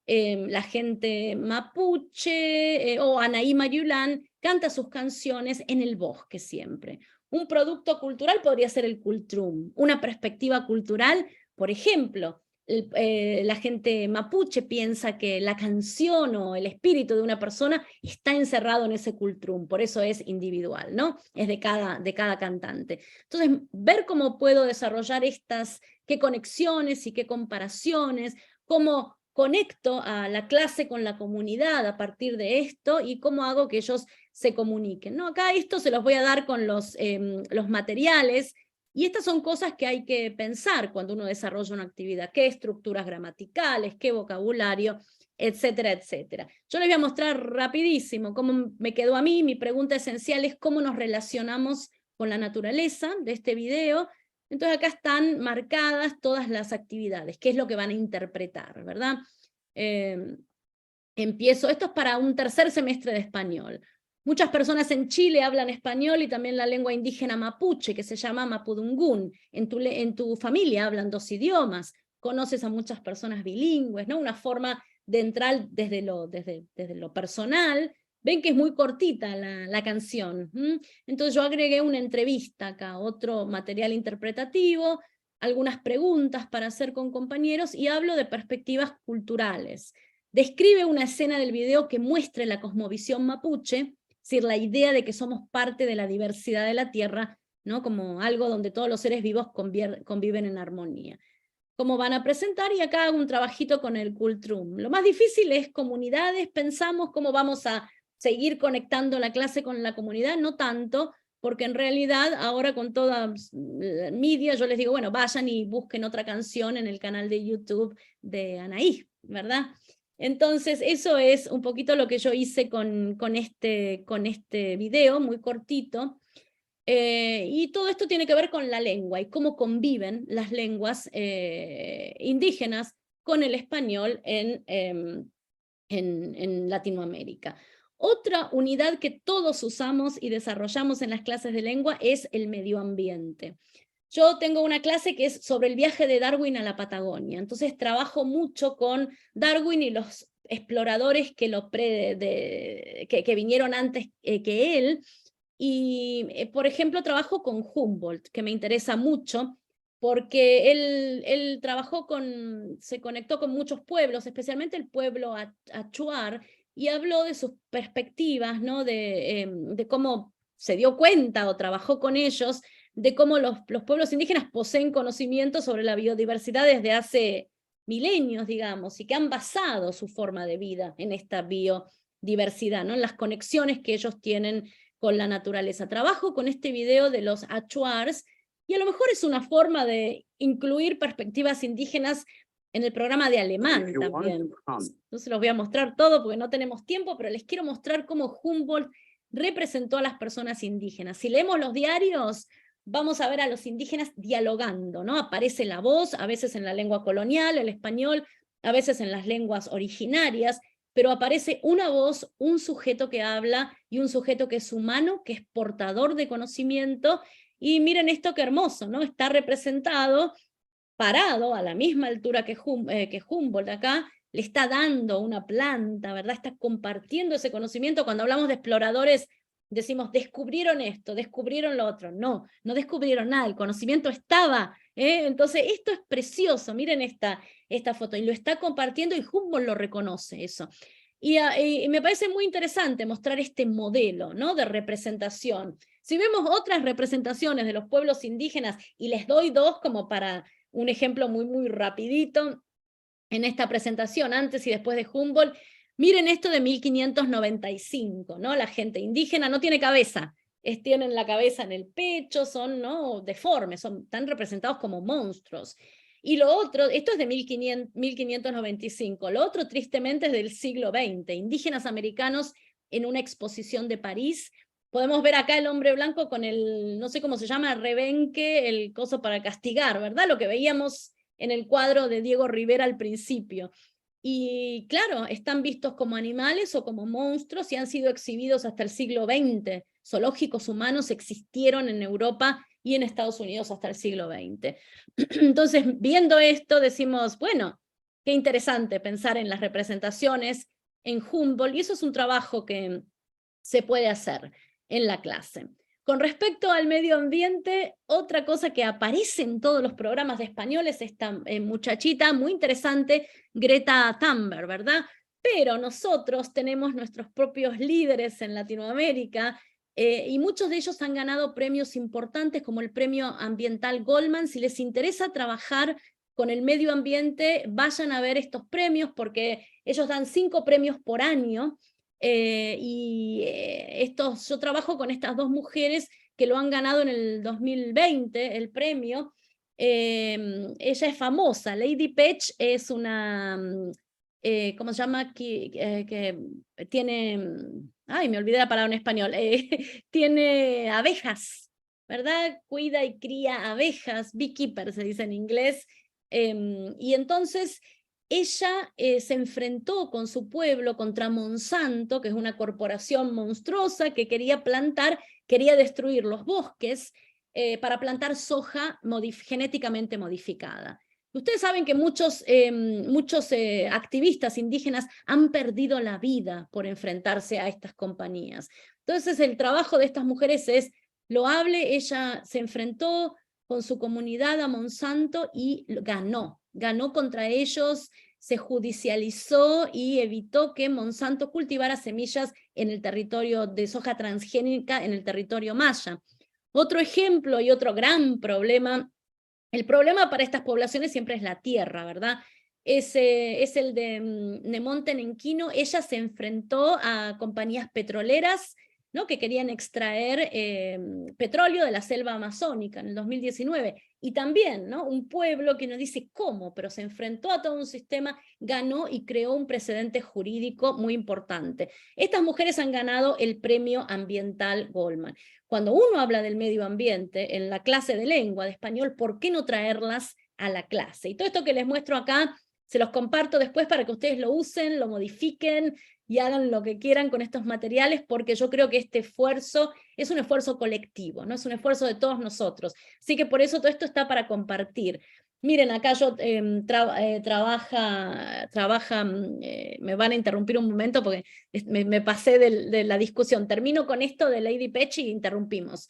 la gente mapuche o Anaí Mariulán canta sus canciones en el bosque siempre. Un producto cultural podría ser el kultrum. Una perspectiva cultural, por ejemplo, la gente mapuche piensa que la canción o el espíritu de una persona está encerrado en ese kultrum, por eso es individual, ¿no? Es de cada cantante. Entonces, ver cómo puedo desarrollar qué conexiones y qué comparaciones, cómo conecto a la clase con la comunidad a partir de esto y cómo hago que ellos se comuniquen, ¿no? Acá esto se los voy a dar con los materiales, y estas son cosas que hay que pensar cuando uno desarrolla una actividad, qué estructuras gramaticales, qué vocabulario, etcétera, etcétera. Yo les voy a mostrar rapidísimo cómo me quedó a mí. Mi pregunta esencial es cómo nos relacionamos con la naturaleza de este video. Entonces acá están marcadas todas las actividades, qué es lo que van a interpretar, ¿verdad? Empiezo, esto es para un tercer semestre de español. Muchas personas en Chile hablan español y también la lengua indígena mapuche, que se llama mapudungún. En tu familia hablan 2 idiomas, conoces a muchas personas bilingües, ¿no? Una forma de entrar desde lo personal, ven que es muy cortita la canción. Entonces yo agregué una entrevista acá, otro material interpretativo, algunas preguntas para hacer con compañeros y hablo de perspectivas culturales. Describe una escena del video que muestre la cosmovisión mapuche, es decir, la idea de que somos parte de la diversidad de la tierra, ¿no? Como algo donde todos los seres vivos conviven en armonía. Cómo van a presentar, y acá hago un trabajito con el Cultrum. Lo más difícil es comunidades, pensamos cómo vamos a seguir conectando la clase con la comunidad, no tanto, porque en realidad ahora con toda media yo les digo, bueno, vayan y busquen otra canción en el canal de YouTube de Anaí, ¿verdad? Entonces eso es un poquito lo que yo hice con este video, muy cortito. Y todo esto tiene que ver con la lengua y cómo conviven las lenguas indígenas con el español en Latinoamérica. Otra unidad que todos usamos y desarrollamos en las clases de lengua es el medio ambiente. Yo tengo una clase que es sobre el viaje de Darwin a la Patagonia, entonces trabajo mucho con Darwin y los exploradores que vinieron antes que él. Y, por ejemplo, trabajo con Humboldt, que me interesa mucho, porque él trabajó se conectó con muchos pueblos, especialmente el pueblo Achuar, y habló de sus perspectivas, ¿no? de cómo se dio cuenta o trabajó con ellos, de cómo los pueblos indígenas poseen conocimiento sobre la biodiversidad desde hace milenios, digamos, y que han basado su forma de vida en esta biodiversidad, ¿no? En las conexiones que ellos tienen con la naturaleza. Trabajo con este video de los Achuars, y a lo mejor es una forma de incluir perspectivas indígenas en el programa de alemán también. No se los voy a mostrar todo porque no tenemos tiempo, pero les quiero mostrar cómo Humboldt representó a las personas indígenas. Si leemos los diarios, vamos a ver a los indígenas dialogando, ¿no? Aparece la voz, a veces en la lengua colonial, el español, a veces en las lenguas originarias, pero aparece una voz, un sujeto que habla y un sujeto que es humano, que es portador de conocimiento, y miren esto qué hermoso, ¿no? Está representado, parado a la misma altura que Humboldt acá, le está dando una planta, ¿verdad? Está compartiendo ese conocimiento. Cuando hablamos de exploradores, decimos, descubrieron esto, descubrieron lo otro. No, no descubrieron nada, el conocimiento estaba, Entonces esto es precioso, miren esta foto, y lo está compartiendo y Humboldt lo reconoce eso. Y me parece muy interesante mostrar este modelo, ¿no? De representación. Si vemos otras representaciones de los pueblos indígenas, y les doy dos como para un ejemplo muy, muy rapidito, en esta presentación, antes y después de Humboldt, miren esto de 1595, ¿no? La gente indígena no tiene cabeza, tienen la cabeza en el pecho, son, ¿no? deformes, están representados como monstruos. Y lo otro, esto es de 1595, lo otro tristemente es del siglo XX, indígenas americanos en una exposición de París. Podemos ver acá el hombre blanco con el, no sé cómo se llama, rebenque, el coso para castigar, ¿verdad? Lo que veíamos en el cuadro de Diego Rivera al principio. Y claro, están vistos como animales o como monstruos y han sido exhibidos hasta el siglo XX. Zoológicos humanos existieron en Europa y en Estados Unidos hasta el siglo XX. Entonces, viendo esto, decimos, bueno, qué interesante pensar en las representaciones en Humboldt, y eso es un trabajo que se puede hacer en la clase. Con respecto al medio ambiente, otra cosa que aparece en todos los programas de español es esta muchachita muy interesante, Greta Thunberg, ¿verdad? Pero nosotros tenemos nuestros propios líderes en Latinoamérica, y muchos de ellos han ganado premios importantes como el premio ambiental Goldman. Si les interesa trabajar con el medio ambiente, vayan a ver estos premios porque ellos dan 5 premios por año. Yo trabajo con estas 2 mujeres que lo han ganado en el 2020, el premio. Ella es famosa, Lady Pech es una, ¿cómo se llama? Que tiene, ay, me olvidé la palabra en español, tiene abejas, ¿verdad? Cuida y cría abejas, beekeeper se dice en inglés, y entonces ella se enfrentó con su pueblo contra Monsanto, que es una corporación monstruosa que quería destruir los bosques para plantar soja genéticamente modificada. Ustedes saben que muchos activistas indígenas han perdido la vida por enfrentarse a estas compañías. Entonces el trabajo de estas mujeres es loable. Ella se enfrentó con su comunidad a Monsanto y ganó contra ellos, se judicializó y evitó que Monsanto cultivara semillas en el territorio de soja transgénica en el territorio maya. Otro ejemplo y otro gran problema. El problema para estas poblaciones siempre es la tierra, ¿verdad? Es el de Nemonte Nenquino. Ella se enfrentó a compañías petroleras, ¿no?, que querían extraer petróleo de la selva amazónica en el 2019. Y también, ¿no?, un pueblo que nos dice cómo, pero se enfrentó a todo un sistema, ganó y creó un precedente jurídico muy importante. Estas mujeres han ganado el premio ambiental Goldman. Cuando uno habla del medio ambiente en la clase de lengua de español, ¿por qué no traerlas a la clase? Y todo esto que les muestro acá, se los comparto después para que ustedes lo usen, lo modifiquen y hagan lo que quieran con estos materiales, porque yo creo que este esfuerzo es un esfuerzo colectivo, ¿no? Es un esfuerzo de todos nosotros. Así que por eso todo esto está para compartir. Miren, acá yo me van a interrumpir un momento porque me pasé de la discusión. Termino con esto de Lady Pechi y interrumpimos.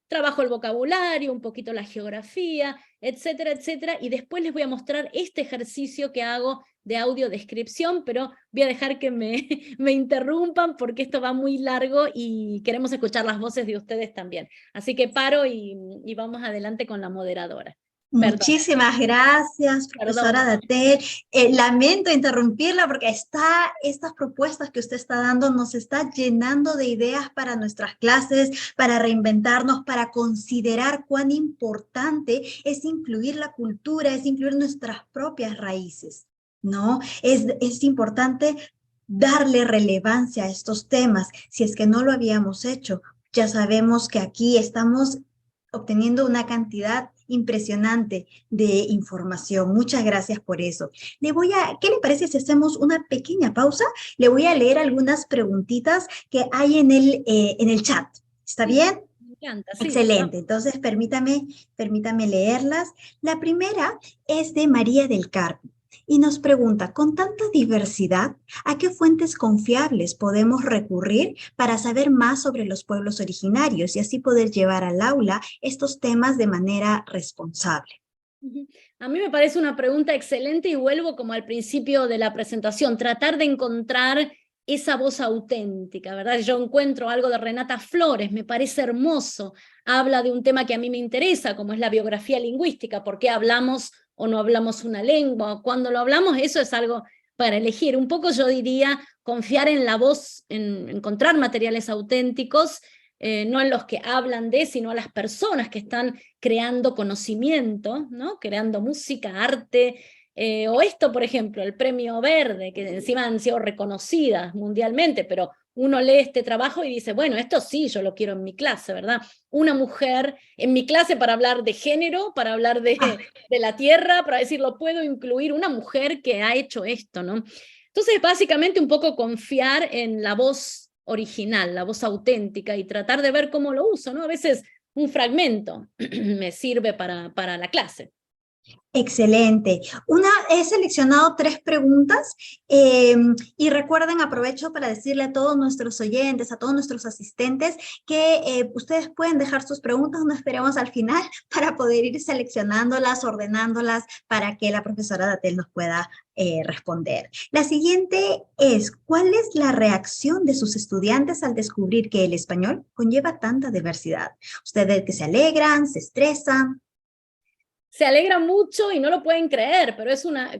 Trabajo el vocabulario, un poquito la geografía, etcétera, etcétera, y después les voy a mostrar este ejercicio que hago de audiodescripción, pero voy a dejar que me interrumpan porque esto va muy largo y queremos escuchar las voces de ustedes también. Así que paro y vamos adelante con la moderadora. Muchísimas gracias, profesora Datel. Lamento interrumpirla porque estas propuestas que usted está dando nos está llenando de ideas para nuestras clases, para reinventarnos, para considerar cuán importante es incluir la cultura, es incluir nuestras propias raíces, ¿no? Es importante darle relevancia a estos temas. Si es que no lo habíamos hecho, ya sabemos que aquí estamos obteniendo una cantidad impresionante de información. Muchas gracias por eso. ¿Qué le parece si hacemos una pequeña pausa? Le voy a leer algunas preguntitas que hay en el chat. ¿Está bien? Me encanta, sí. Excelente. Entonces, permítame leerlas. La primera es de María del Carmen y nos pregunta, con tanta diversidad, ¿a qué fuentes confiables podemos recurrir para saber más sobre los pueblos originarios y así poder llevar al aula estos temas de manera responsable? A mí me parece una pregunta excelente y vuelvo como al principio de la presentación, tratar de encontrar esa voz auténtica, ¿verdad? Yo encuentro algo de Renata Flores, me parece hermoso, habla de un tema que a mí me interesa, como es la biografía lingüística, por qué hablamos o no hablamos una lengua, cuando lo hablamos, eso es algo para elegir. Un poco yo diría confiar en la voz, en encontrar materiales auténticos, no en los que hablan de, sino a las personas que están creando conocimiento, ¿no? Creando música, arte, o esto, por ejemplo, el Premio Verde, que encima han sido reconocidas mundialmente, pero uno lee este trabajo y dice, bueno, esto sí, yo lo quiero en mi clase, ¿verdad? Una mujer en mi clase para hablar de género, para hablar de la tierra, para decir, lo puedo incluir, una mujer que ha hecho esto, ¿no? Entonces, básicamente, un poco confiar en la voz original, la voz auténtica, y tratar de ver cómo lo uso, ¿no? A veces un fragmento me sirve para la clase. Excelente. He seleccionado 3 preguntas y recuerden, aprovecho para decirle a todos nuestros oyentes, a todos nuestros asistentes, que ustedes pueden dejar sus preguntas, no esperemos al final para poder ir seleccionándolas, ordenándolas para que la profesora Datel nos pueda responder. La siguiente es, ¿cuál es la reacción de sus estudiantes al descubrir que el español conlleva tanta diversidad? ¿Ustedes que se alegran, se estresan? Se alegra mucho y no lo pueden creer, pero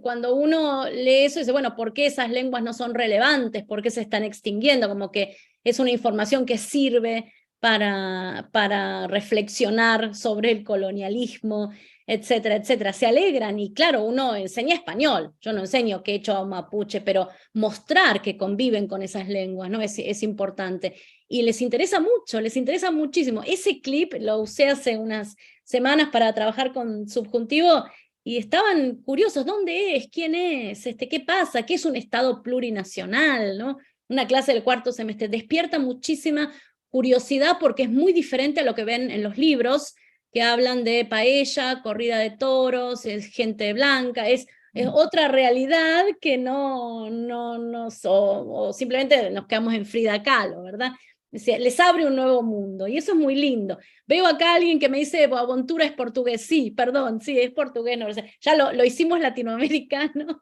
cuando uno lee eso dice, bueno, ¿por qué esas lenguas no son relevantes? ¿Por qué se están extinguiendo? Como que es una información que sirve para reflexionar sobre el colonialismo, etcétera, etcétera. Se alegran y claro, uno enseña español, yo no enseño quechua o mapuche, pero mostrar que conviven con esas lenguas, ¿no? Es importante. Y les interesa mucho, les interesa muchísimo. Ese clip lo usé hace unas semanas para trabajar con subjuntivo y estaban curiosos, ¿dónde es? ¿Quién es? ¿Qué pasa? ¿Qué es un Estado plurinacional? ¿No? Una clase del 4º semestre despierta muchísima curiosidad porque es muy diferente a lo que ven en los libros, que hablan de paella, corrida de toros, es gente blanca, es otra realidad que o simplemente nos quedamos en Frida Kahlo, ¿verdad? Les abre un nuevo mundo, y eso es muy lindo. Veo acá a alguien que me dice, Boaventura es portugués, sí, perdón, sí, es portugués, no, ya lo hicimos latinoamericano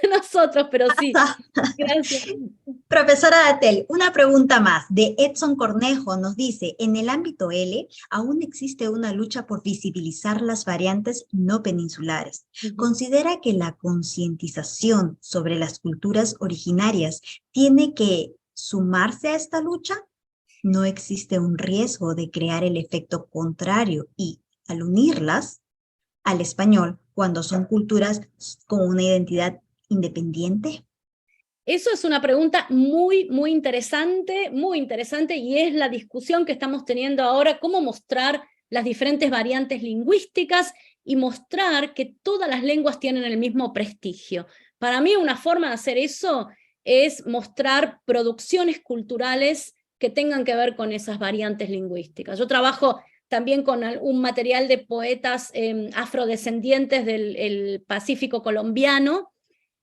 nosotros, pero sí, gracias. Profesora Datel, una pregunta más de Edson Cornejo nos dice, en el ámbito L aún existe una lucha por visibilizar las variantes no peninsulares. ¿Considera que la concientización sobre las culturas originarias tiene que sumarse a esta lucha? ¿No existe un riesgo de crear el efecto contrario y, al unirlas al español, cuando son culturas con una identidad independiente? Eso es una pregunta muy interesante, y es la discusión que estamos teniendo ahora, cómo mostrar las diferentes variantes lingüísticas y mostrar que todas las lenguas tienen el mismo prestigio. Para mí una forma de hacer eso es mostrar producciones culturales que tengan que ver con esas variantes lingüísticas. Yo trabajo también con un material de poetas afrodescendientes del Pacífico colombiano,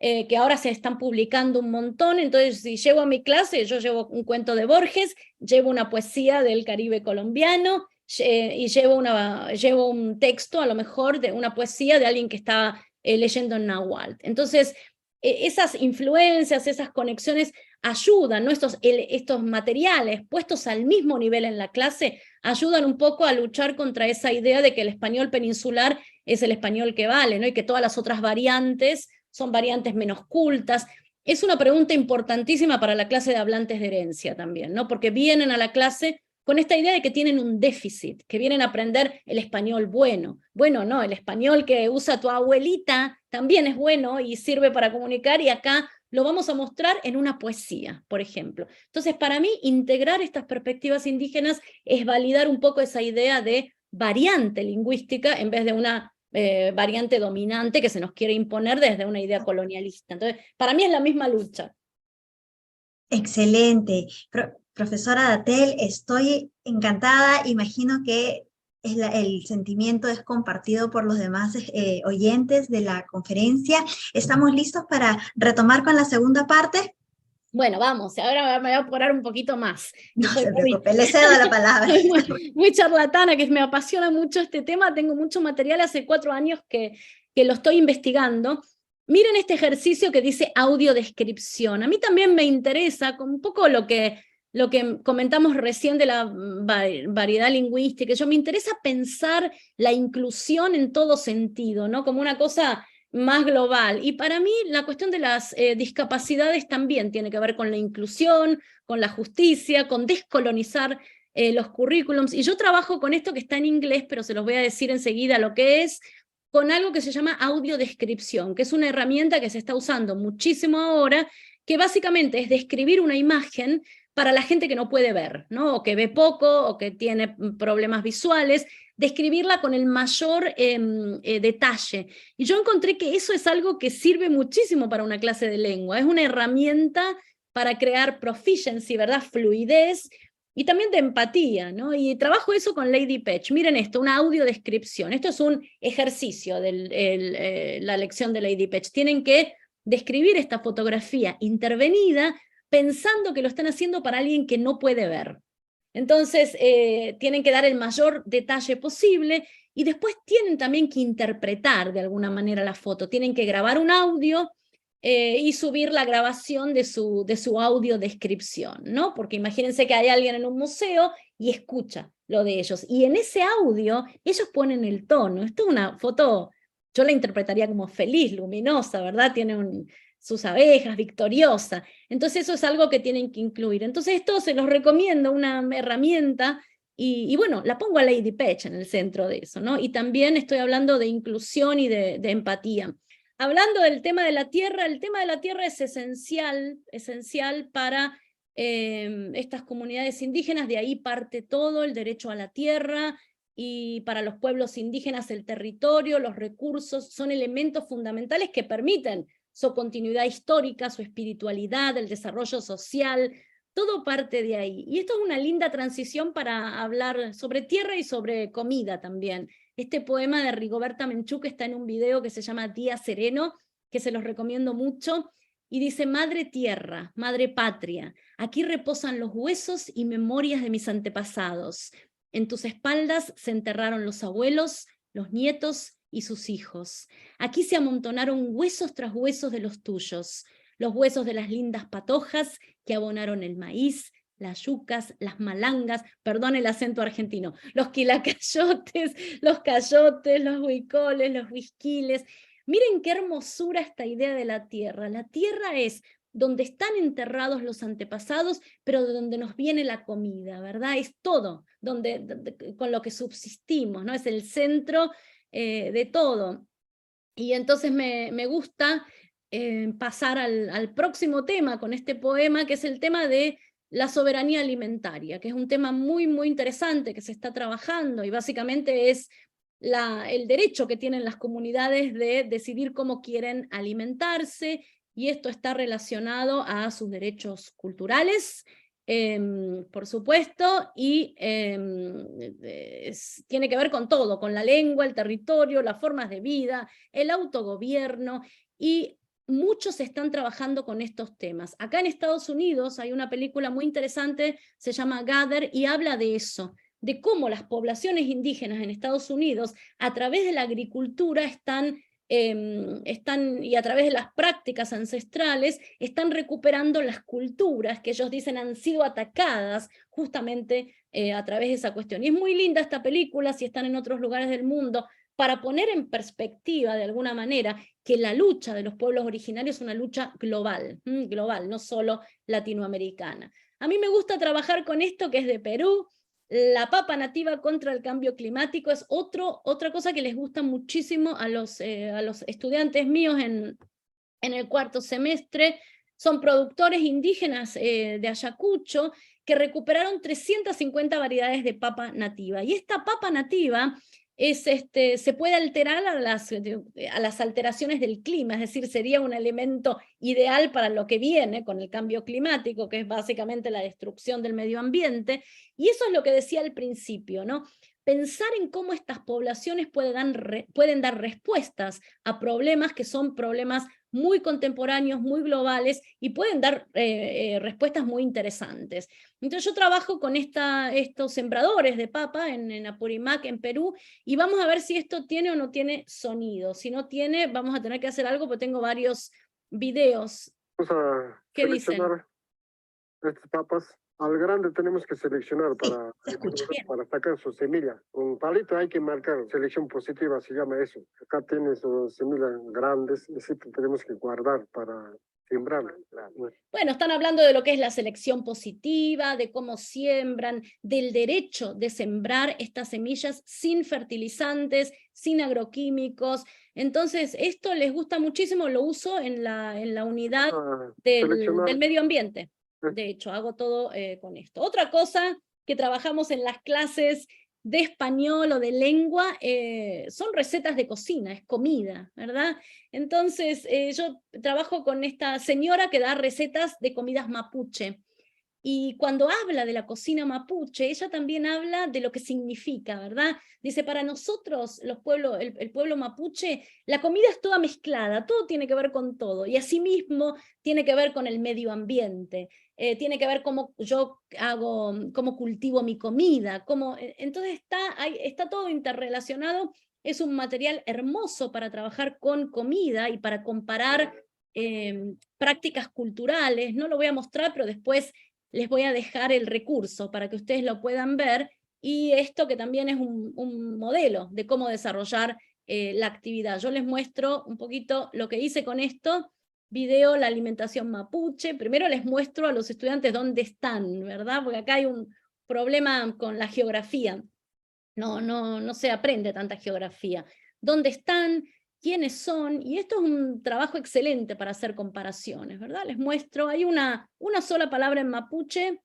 que ahora se están publicando un montón. Entonces, si llevo a mi clase, yo llevo un cuento de Borges, llevo una poesía del Caribe colombiano, y llevo un texto, a lo mejor, de una poesía de alguien que estaba leyendo en náhuatl. Entonces, esas influencias, esas conexiones ayudan, ¿no? Estos materiales puestos al mismo nivel en la clase ayudan un poco a luchar contra esa idea de que el español peninsular es el español que vale, ¿no? Y que todas las otras variantes son variantes menos cultas. Es una pregunta importantísima para la clase de hablantes de herencia también, ¿no? Porque vienen a la clase con esta idea de que tienen un déficit, que vienen a aprender el español bueno. Bueno, no, el español que usa tu abuelita también es bueno y sirve para comunicar, y acá lo vamos a mostrar en una poesía, por ejemplo. Entonces, para mí, integrar estas perspectivas indígenas es validar un poco esa idea de variante lingüística en vez de una variante dominante que se nos quiere imponer desde una idea colonialista. Entonces, para mí es la misma lucha. Excelente. Profesora Datel, estoy encantada. Imagino que el sentimiento es compartido por los demás oyentes de la conferencia. ¿Estamos listos para retomar con la segunda parte? Bueno, vamos, ahora me voy a apurar un poquito más. No se preocupe, le cedo la palabra. Muy charlatana, que me apasiona mucho este tema. Tengo mucho material, hace 4 años que lo estoy investigando. Miren este ejercicio que dice audiodescripción. A mí también me interesa, con un poco lo que comentamos recién de la variedad lingüística. Me interesa pensar la inclusión en todo sentido, ¿no? Como una cosa más global. Y para mí la cuestión de las discapacidades también tiene que ver con la inclusión, con la justicia, con descolonizar los currículums. Y yo trabajo con esto que está en inglés, pero se los voy a decir enseguida lo que es, con algo que se llama audiodescripción, que es una herramienta que se está usando muchísimo ahora, que básicamente es describir una imagen para la gente que no puede ver, ¿no? O que ve poco, o que tiene problemas visuales, describirla con el mayor detalle. Y yo encontré que eso es algo que sirve muchísimo para una clase de lengua, es una herramienta para crear proficiency, ¿verdad? Fluidez, y también de empatía, ¿no? Y trabajo eso con Lady Petch. Miren esto, una audiodescripción. Esto es un ejercicio de la lección de Lady Petch. Tienen que describir esta fotografía intervenida pensando que lo están haciendo para alguien que no puede ver. Entonces, tienen que dar el mayor detalle posible, y después tienen también que interpretar de alguna manera la foto. Tienen que grabar un audio y subir la grabación de su audiodescripción, ¿no? Porque imagínense que hay alguien en un museo y escucha lo de ellos, y en ese audio ellos ponen el tono. Esto es una foto, yo la interpretaría como feliz, luminosa, ¿verdad? Tiene sus abejas, victoriosa. Entonces eso es algo que tienen que incluir. Entonces esto se los recomiendo, una herramienta, y bueno, la pongo a Lady Petch en el centro de eso, ¿no? Y también estoy hablando de inclusión y de empatía. Hablando del tema de la tierra, el tema de la tierra es esencial para estas comunidades indígenas. De ahí parte todo, el derecho a la tierra, y para los pueblos indígenas el territorio, los recursos, son elementos fundamentales que permiten su continuidad histórica, su espiritualidad, el desarrollo social. todo parte de ahí. Y esto es una linda transición para hablar sobre tierra y sobre comida también. Este poema de Rigoberta Menchú, que está en un video que se llama Día Sereno, que se los recomiendo mucho, y dice: Madre tierra, madre patria, aquí reposan los huesos y memorias de mis antepasados. En tus espaldas se enterraron los abuelos, los nietos y sus hijos. Aquí se amontonaron huesos tras huesos de los tuyos, los huesos de las lindas patojas que abonaron el maíz, las yucas, las malangas, perdón el acento argentino, los quilacayotes, los cayotes, los huicoles, los huisquiles. Miren qué hermosura esta idea de la tierra. La tierra es donde están enterrados los antepasados, pero de donde nos viene la comida, ¿verdad? Es todo, con lo que subsistimos, ¿no? Es el centro de todo. Y entonces me gusta pasar al próximo tema con este poema, que es el tema de la soberanía alimentaria, que es un tema muy, muy interesante que se está trabajando, y básicamente es el derecho que tienen las comunidades de decidir cómo quieren alimentarse, y esto está relacionado a sus derechos culturales, por supuesto, y tiene que ver con todo, con la lengua, el territorio, las formas de vida, el autogobierno, y muchos están trabajando con estos temas. Acá en Estados Unidos hay una película muy interesante, se llama Gather, y habla de eso, de cómo las poblaciones indígenas en Estados Unidos, a través de la agricultura, y a través de las prácticas ancestrales, están recuperando las culturas que ellos dicen han sido atacadas justamente a través de esa cuestión. Y es muy linda esta película, si están en otros lugares del mundo, para poner en perspectiva de alguna manera que la lucha de los pueblos originarios es una lucha global, no solo latinoamericana. A mí me gusta trabajar con esto que es de Perú. La papa nativa contra el cambio climático es otra cosa que les gusta muchísimo a los estudiantes míos en el cuarto semestre. Son productores indígenas de Ayacucho que recuperaron 350 variedades de papa nativa. Y esta papa nativa se puede alterar a las alteraciones del clima, es decir, sería un elemento ideal para lo que viene con el cambio climático, que es básicamente la destrucción del medio ambiente, y eso es lo que decía al principio, ¿no? Pensar en cómo estas poblaciones pueden dar respuestas a problemas que son problemas muy contemporáneos, muy globales, y pueden dar respuestas muy interesantes. Entonces yo trabajo con estos sembradores de papa en Apurímac, en Perú, y vamos a ver si esto tiene o no tiene sonido. Si no tiene, vamos a tener que hacer algo, porque tengo varios videos. ¿Qué dicen? Estas papas al grande tenemos que seleccionar para sacar su semilla. Con palito hay que marcar, selección positiva se llama eso. Acá tiene sus semillas grandes, y sí tenemos que guardar para sembrarlo. Bueno, están hablando de lo que es la selección positiva, de cómo siembran, del derecho de sembrar estas semillas sin fertilizantes, sin agroquímicos. Entonces, esto les gusta muchísimo, lo uso en la unidad del medio ambiente. De hecho, hago todo con esto. Otra cosa que trabajamos en las clases de español o de lengua son recetas de cocina, es comida, ¿verdad? Entonces, yo trabajo con esta señora que da recetas de comidas mapuche. Y cuando habla de la cocina mapuche, ella también habla de lo que significa, ¿verdad? Dice, para nosotros, el pueblo mapuche, la comida es toda mezclada, todo tiene que ver con todo, y asimismo tiene que ver con el medio ambiente, tiene que ver cómo yo cómo cultivo mi comida, entonces está todo interrelacionado. Es un material hermoso para trabajar con comida y para comparar prácticas culturales. No lo voy a mostrar, pero después les voy a dejar el recurso para que ustedes lo puedan ver, y esto que también es un modelo de cómo desarrollar la actividad. Yo les muestro un poquito lo que hice con esto, video la alimentación mapuche. Primero les muestro a los estudiantes dónde están, ¿verdad? Porque acá hay un problema con la geografía, no se aprende tanta geografía. ¿Dónde están? ¿Quiénes son? Y esto es un trabajo excelente para hacer comparaciones, ¿verdad? Les muestro, hay una sola palabra en mapuche,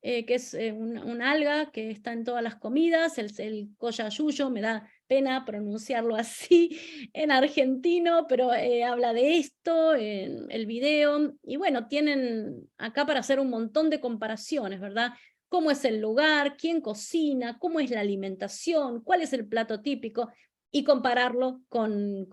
que es una alga que está en todas las comidas, el coyayuyo, me da pena pronunciarlo así en argentino, pero habla de esto en el video, y bueno, tienen acá para hacer un montón de comparaciones, ¿verdad? Cómo es el lugar, quién cocina, cómo es la alimentación, cuál es el plato típico, y compararlo con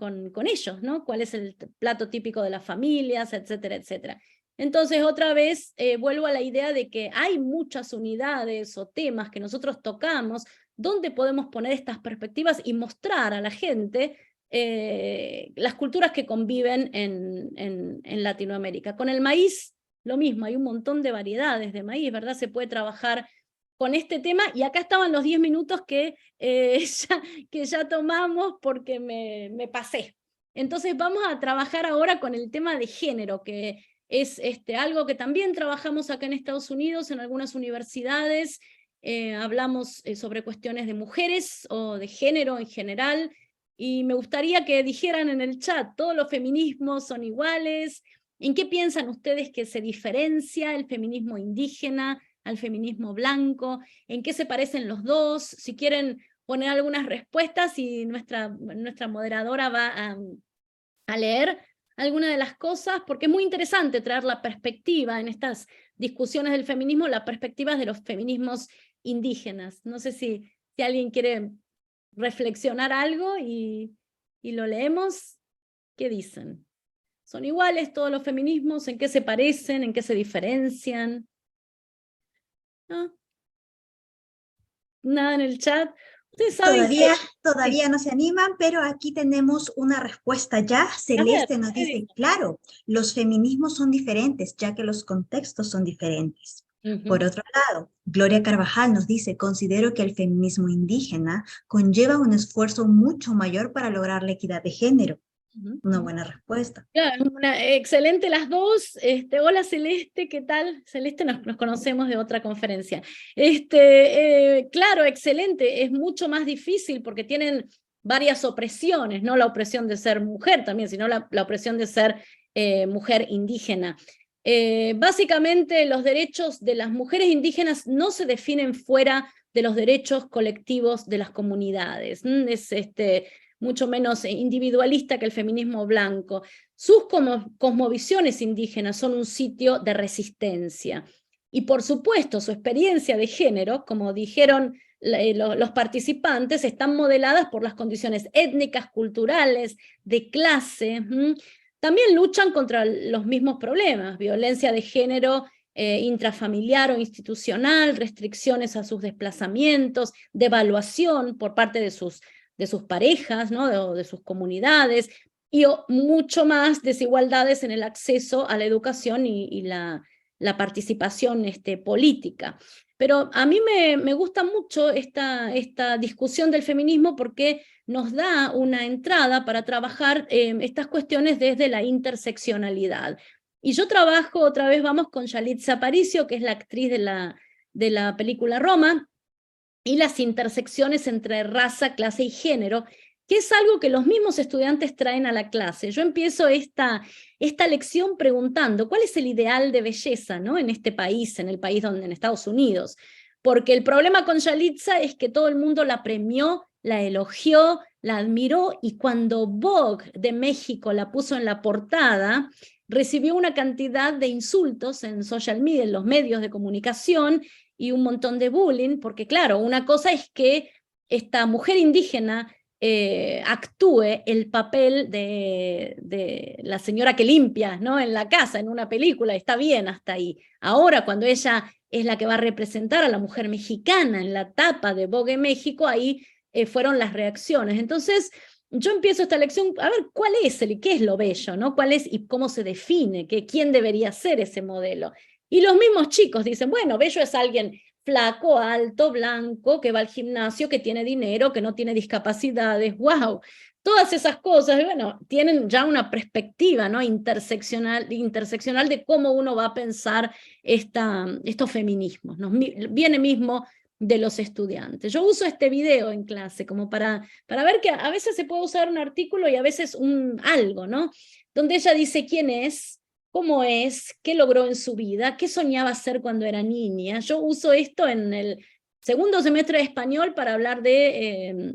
ellos, ¿no? Cuál es el plato típico de las familias, etcétera, etcétera. Entonces, otra vez, vuelvo a la idea de que hay muchas unidades o temas que nosotros tocamos donde podemos poner estas perspectivas y mostrar a la gente las culturas que conviven en Latinoamérica. Con el maíz, lo mismo, hay un montón de variedades de maíz, ¿verdad? Se puede trabajar con este tema, y acá estaban los 10 minutos que ya tomamos porque me pasé. Entonces vamos a trabajar ahora con el tema de género, que es algo que también trabajamos acá en Estados Unidos, en algunas universidades. Hablamos sobre cuestiones de mujeres o de género en general, y me gustaría que dijeran en el chat, ¿todos los feminismos son iguales? ¿En qué piensan ustedes que se diferencia el feminismo indígena al feminismo blanco? ¿En qué se parecen los dos? Si quieren poner algunas respuestas, y nuestra moderadora va a leer alguna de las cosas, porque es muy interesante traer la perspectiva en estas discusiones del feminismo, las perspectivas de los feminismos indígenas. No sé si alguien quiere reflexionar algo y lo leemos. ¿Qué dicen? ¿Son iguales todos los feminismos? ¿En qué se parecen? ¿En qué se diferencian? ¿No? Nada en el chat. Ustedes saben todavía no se animan, pero aquí tenemos una respuesta ya. Celeste nos dice, claro, los feminismos son diferentes, ya que los contextos son diferentes. Por otro lado, Gloria Carvajal nos dice, considero que el feminismo indígena conlleva un esfuerzo mucho mayor para lograr la equidad de género. Una buena respuesta. Claro, excelente las dos. Hola Celeste, ¿qué tal? Celeste, nos conocemos de otra conferencia. Claro, excelente, es mucho más difícil porque tienen varias opresiones, no la opresión de ser mujer también, sino la opresión de ser mujer indígena. Básicamente los derechos de las mujeres indígenas no se definen fuera de los derechos colectivos de las comunidades. Es mucho menos individualista que el feminismo blanco. Sus cosmovisiones indígenas son un sitio de resistencia. Y por supuesto, su experiencia de género, como dijeron los participantes, están modeladas por las condiciones étnicas, culturales, de clase. También luchan contra los mismos problemas: violencia de género intrafamiliar o institucional, restricciones a sus desplazamientos, devaluación por parte de sus parejas, ¿no? de sus comunidades, y mucho más desigualdades en el acceso a la educación y la participación política. Pero a mí me gusta mucho esta discusión del feminismo porque nos da una entrada para trabajar estas cuestiones desde la interseccionalidad. Y yo trabajo, otra vez vamos con Yalitza Aparicio, que es la actriz de la película Roma, y las intersecciones entre raza, clase y género, que es algo que los mismos estudiantes traen a la clase. Yo empiezo esta lección preguntando, ¿cuál es el ideal de belleza, ¿no? en este país, en Estados Unidos? Porque el problema con Yalitza es que todo el mundo la premió, la elogió, la admiró, y cuando Vogue de México la puso en la portada, recibió una cantidad de insultos en social media, en los medios de comunicación, y un montón de bullying, porque claro, una cosa es que esta mujer indígena actúe el papel de la señora que limpia, ¿no? en la casa, en una película, está bien hasta ahí. Ahora, cuando ella es la que va a representar a la mujer mexicana en la tapa de Vogue México, ahí fueron las reacciones. Entonces, yo empiezo esta lección a ver qué es lo bello, ¿no? ¿Cuál es y cómo se define? ¿Quién debería ser ese modelo? Y los mismos chicos dicen, bueno, bello es alguien flaco, alto, blanco, que va al gimnasio, que tiene dinero, que no tiene discapacidades. ¡Wow! Todas esas cosas, bueno, tienen ya una perspectiva, ¿no? interseccional de cómo uno va a pensar estos feminismos. Viene mismo de los estudiantes. Yo uso este video en clase como para ver que a veces se puede usar un artículo y a veces algo, ¿no? Donde ella dice quién es, cómo es, qué logró en su vida, qué soñaba hacer cuando era niña. Yo uso esto en el segundo semestre de español para hablar de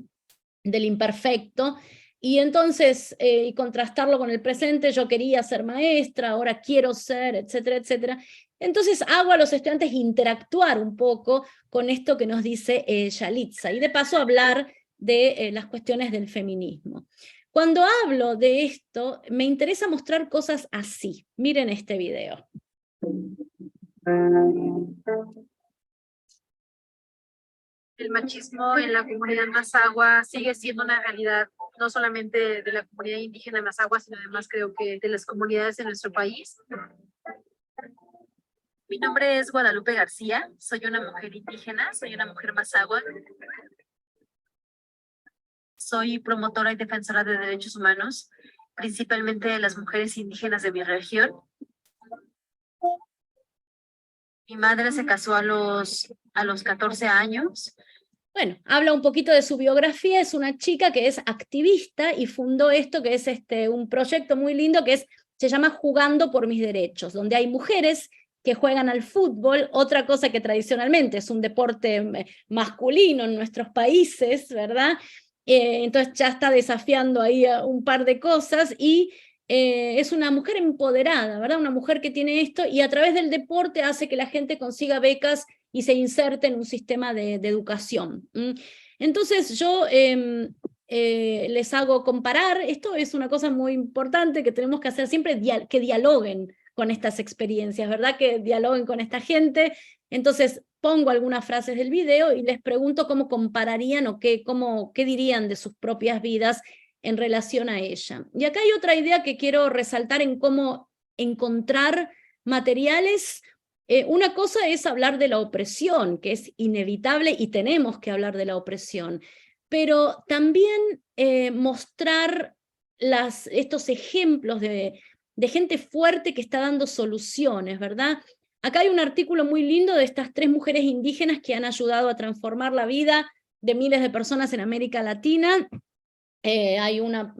del imperfecto, y entonces, y contrastarlo con el presente, yo quería ser maestra, ahora quiero ser, etcétera, etcétera. Entonces hago a los estudiantes interactuar un poco con esto que nos dice Yalitza, y de paso hablar de las cuestiones del feminismo. Cuando hablo de esto, me interesa mostrar cosas así. Miren este video. El machismo en la comunidad Mazahua sigue siendo una realidad no solamente de la comunidad indígena Mazahua, sino además creo que de las comunidades de nuestro país. Mi nombre es Guadalupe García, soy una mujer indígena, soy una mujer Mazahua. Soy promotora y defensora de derechos humanos, principalmente de las mujeres indígenas de mi región. Mi madre se casó a los 14 años. Bueno, habla un poquito de su biografía, es una chica que es activista y fundó esto que es un proyecto muy lindo que se llama Jugando por mis derechos, donde hay mujeres que juegan al fútbol, otra cosa que tradicionalmente es un deporte masculino en nuestros países, ¿verdad? Entonces ya está desafiando ahí un par de cosas y es una mujer empoderada, ¿verdad? Una mujer que tiene esto y a través del deporte hace que la gente consiga becas y se inserte en un sistema de educación. Entonces yo les hago comparar, esto es una cosa muy importante que tenemos que hacer siempre, que dialoguen con estas experiencias, ¿verdad? Que dialoguen con esta gente. Entonces pongo algunas frases del video y les pregunto cómo compararían o qué dirían de sus propias vidas en relación a ella. Y acá hay otra idea que quiero resaltar en cómo encontrar materiales. Una cosa es hablar de la opresión, que es inevitable y tenemos que hablar de la opresión, pero también mostrar estos ejemplos de gente fuerte que está dando soluciones, ¿verdad? Acá hay un artículo muy lindo de estas 3 mujeres indígenas que han ayudado a transformar la vida de miles de personas en América Latina. Hay una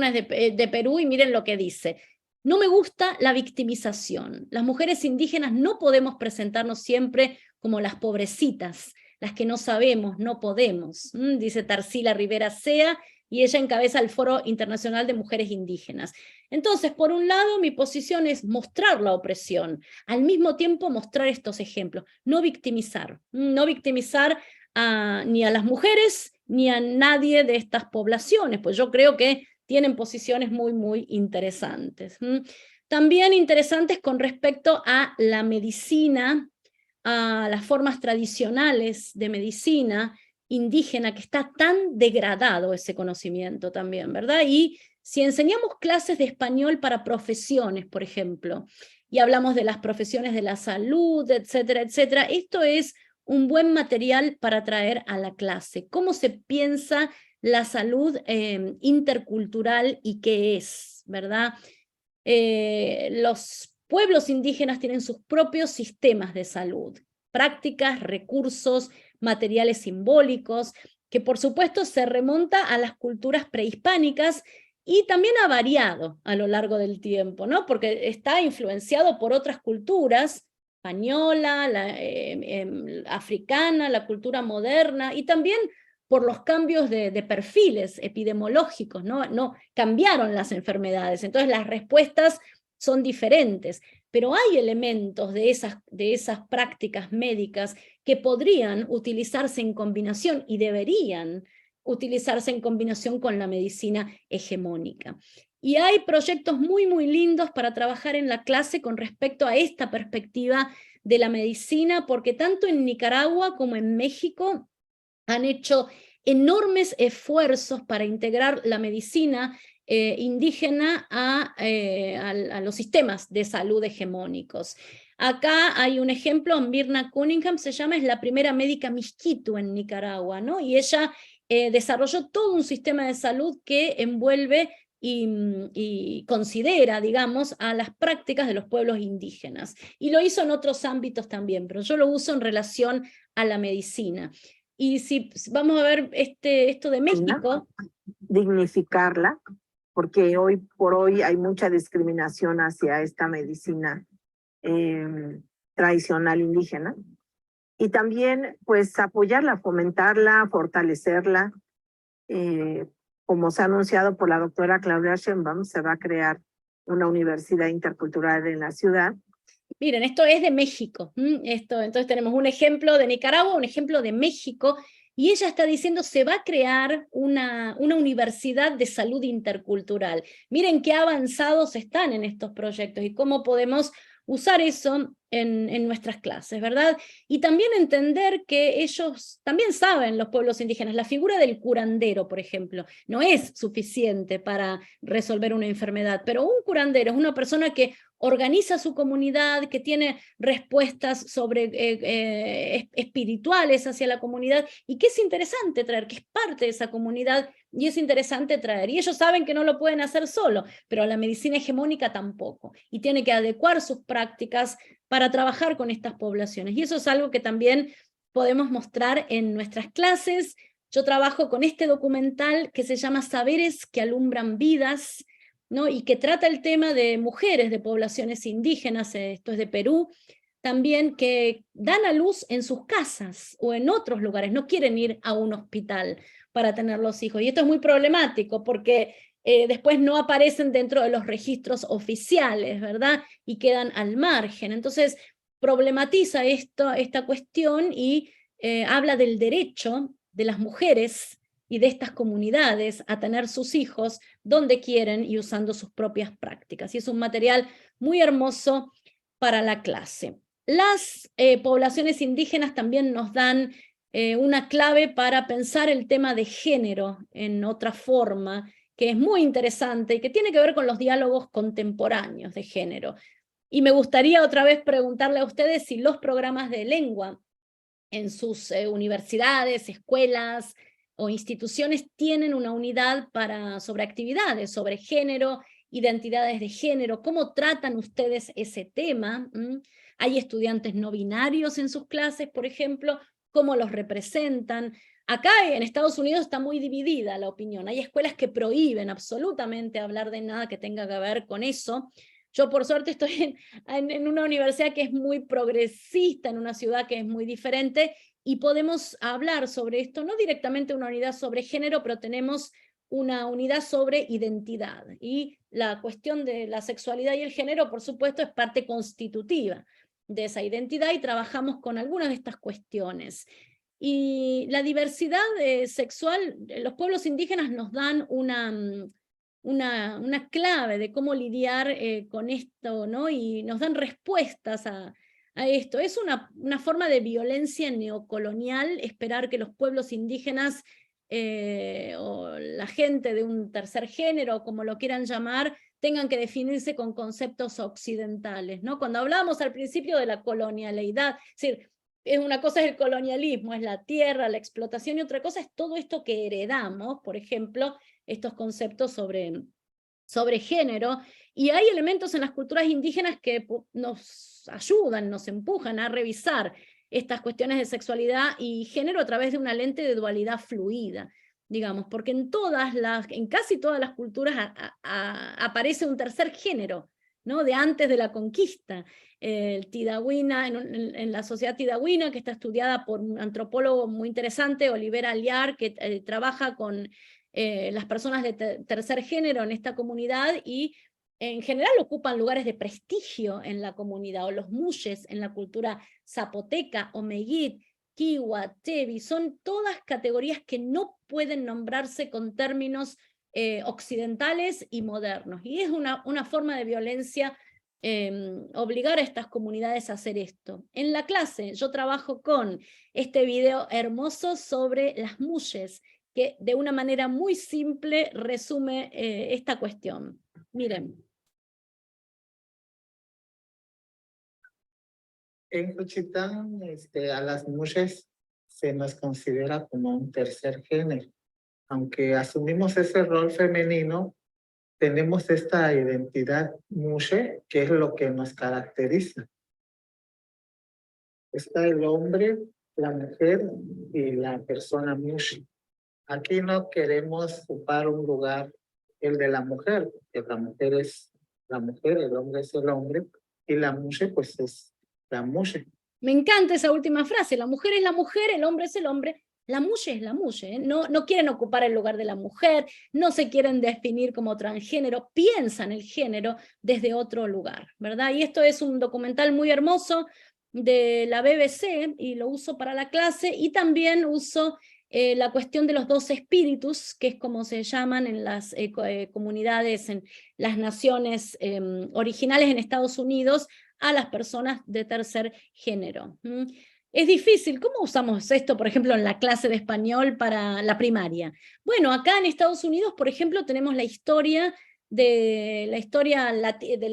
es de Perú y miren lo que dice. No me gusta la victimización. Las mujeres indígenas no podemos presentarnos siempre como las pobrecitas, las que no sabemos, no podemos, dice Tarsila Rivera Sea, y ella encabeza el Foro Internacional de Mujeres Indígenas. Entonces, por un lado, mi posición es mostrar la opresión, al mismo tiempo mostrar estos ejemplos, no victimizar ni a las mujeres, ni a nadie de estas poblaciones, pues yo creo que tienen posiciones muy, muy interesantes. También interesantes con respecto a la medicina, a las formas tradicionales de medicina indígena, que está tan degradado ese conocimiento también, ¿verdad? Y si enseñamos clases de español para profesiones, por ejemplo, y hablamos de las profesiones de la salud, etcétera, etcétera, esto es un buen material para traer a la clase. ¿Cómo se piensa la salud intercultural y qué es, verdad? Los pueblos indígenas tienen sus propios sistemas de salud, prácticas, recursos, materiales simbólicos, que por supuesto se remonta a las culturas prehispánicas y también ha variado a lo largo del tiempo, ¿no? Porque está influenciado por otras culturas, española, africana, la cultura moderna, y también por los cambios de perfiles epidemiológicos, ¿no? Cambiaron las enfermedades, entonces las respuestas son diferentes, pero hay elementos de esas prácticas médicas que podrían utilizarse en combinación y deberían utilizarse en combinación con la medicina hegemónica. Y hay proyectos muy, muy lindos para trabajar en la clase con respecto a esta perspectiva de la medicina, porque tanto en Nicaragua como en México han hecho enormes esfuerzos para integrar la medicina indígena a los sistemas de salud hegemónicos. Acá hay un ejemplo, Mirna Cunningham se llama, es la primera médica miskitu en Nicaragua, ¿no? Y ella desarrolló todo un sistema de salud que envuelve y considera, digamos, a las prácticas de los pueblos indígenas. Y lo hizo en otros ámbitos también, pero yo lo uso en relación a la medicina. Y si vamos a ver esto de México. Dignificarla, porque hoy por hoy hay mucha discriminación hacia esta medicina tradicional indígena. Y también, pues, apoyarla, fomentarla, fortalecerla, como se ha anunciado por la doctora Claudia Sheinbaum, se va a crear una universidad intercultural en la ciudad. Miren, esto es de México. Entonces tenemos un ejemplo de Nicaragua, un ejemplo de México, y ella está diciendo se va a crear una universidad de salud intercultural. Miren qué avanzados están en estos proyectos y cómo podemos usar eso en nuestras clases, ¿verdad? Y también entender que ellos también saben, los pueblos indígenas, la figura del curandero, por ejemplo, no es suficiente para resolver una enfermedad, pero un curandero es una persona que organiza su comunidad, que tiene respuestas sobre espirituales hacia la comunidad, y que es interesante traer, que es parte de esa comunidad, y es interesante traer. Y ellos saben que no lo pueden hacer solo, pero la medicina hegemónica tampoco, y tiene que adecuar sus prácticas para trabajar con estas poblaciones. Y eso es algo que también podemos mostrar en nuestras clases. Yo trabajo con este documental que se llama Saberes que alumbran vidas, ¿no? Y que trata el tema de mujeres de poblaciones indígenas, esto es de Perú, también que dan a luz en sus casas o en otros lugares, no quieren ir a un hospital para tener los hijos. Y esto es muy problemático porque después no aparecen dentro de los registros oficiales, ¿verdad? Y quedan al margen. Entonces problematiza esta cuestión y habla del derecho de las mujeres y de estas comunidades a tener sus hijos donde quieren y usando sus propias prácticas. Y es un material muy hermoso para la clase. Las poblaciones indígenas también nos dan una clave para pensar el tema de género en otra forma, que es muy interesante y que tiene que ver con los diálogos contemporáneos de género. Y me gustaría otra vez preguntarle a ustedes si los programas de lengua en sus universidades, escuelas o instituciones tienen una unidad sobre actividades, sobre género, identidades de género. ¿Cómo tratan ustedes ese tema? ¿Hay estudiantes no binarios en sus clases, por ejemplo? ¿Cómo los representan? Acá en Estados Unidos está muy dividida la opinión. Hay escuelas que prohíben absolutamente hablar de nada que tenga que ver con eso. Yo por suerte estoy en una universidad que es muy progresista, en una ciudad que es muy diferente, y podemos hablar sobre esto, no directamente una unidad sobre género, pero tenemos una unidad sobre identidad. Y la cuestión de la sexualidad y el género, por supuesto, es parte constitutiva de esa identidad, y trabajamos con algunas de estas cuestiones. Y la diversidad sexual, los pueblos indígenas nos dan una clave de cómo lidiar con esto, ¿no? Y nos dan respuestas a esto. Es una forma de violencia neocolonial esperar que los pueblos indígenas o la gente de un tercer género, como lo quieran llamar, tengan que definirse con conceptos occidentales, ¿no? Cuando hablábamos al principio de la colonialidad, es decir, una cosa es el colonialismo, es la tierra, la explotación, y otra cosa es todo esto que heredamos, por ejemplo, estos conceptos sobre género, y hay elementos en las culturas indígenas que nos ayudan, nos empujan a revisar estas cuestiones de sexualidad y género a través de una lente de dualidad fluida, digamos, porque en casi todas las culturas aparece un tercer género, ¿no? De antes de la conquista. El Tidahuina, en la sociedad tidahuina, que está estudiada por un antropólogo muy interesante, Oliver Aliar, que trabaja con las personas de tercer género en esta comunidad, y en general ocupan lugares de prestigio en la comunidad, o los muyes en la cultura zapoteca, omeguit, kiwa, tevi, son todas categorías que no pueden nombrarse con términos occidentales y modernos, y es una forma de violencia obligar a estas comunidades a hacer esto. En la clase yo trabajo con este video hermoso sobre las muyes, que de una manera muy simple resume esta cuestión. Miren. En Juchitán, a las mujeres se nos considera como un tercer género. Aunque asumimos ese rol femenino, tenemos esta identidad mujer, que es lo que nos caracteriza. Está el hombre, la mujer y la persona mujer. Aquí no queremos ocupar un lugar, el de la mujer, porque la mujer es la mujer, el hombre es el hombre, y la mujer pues es la mujer. Me encanta esa última frase, la mujer es la mujer, el hombre es el hombre, La mulle es la mulle, ¿eh? No quieren ocupar el lugar de la mujer, no se quieren definir como transgénero, piensan el género desde otro lugar, ¿verdad? Y esto es un documental muy hermoso de la BBC, y lo uso para la clase, y también uso la cuestión de los 2 espíritus, que es como se llaman en las comunidades, en las naciones originales en Estados Unidos, a las personas de tercer género. Es difícil. ¿Cómo usamos esto, por ejemplo, en la clase de español para la primaria? Bueno, acá en Estados Unidos, por ejemplo, tenemos la historia del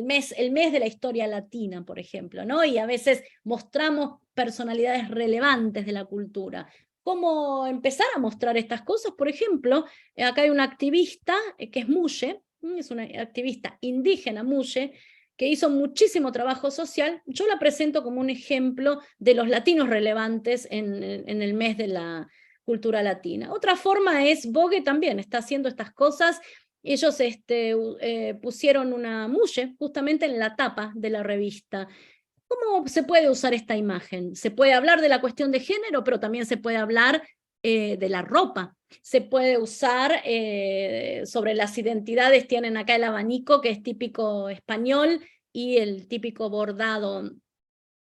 mes, el mes de la historia latina, por ejemplo, ¿no? Y a veces mostramos personalidades relevantes de la cultura. ¿Cómo empezar a mostrar estas cosas? Por ejemplo, acá hay una activista que es Muye, es una activista indígena Muye, que hizo muchísimo trabajo social. Yo la presento como un ejemplo de los latinos relevantes en el mes de la cultura latina. Otra forma es, Vogue también está haciendo estas cosas. Ellos pusieron una Muye justamente en la tapa de la revista. ¿Cómo se puede usar esta imagen? Se puede hablar de la cuestión de género, pero también se puede hablar de la ropa. Se puede usar sobre las identidades, tienen acá el abanico, que es típico español, y el típico bordado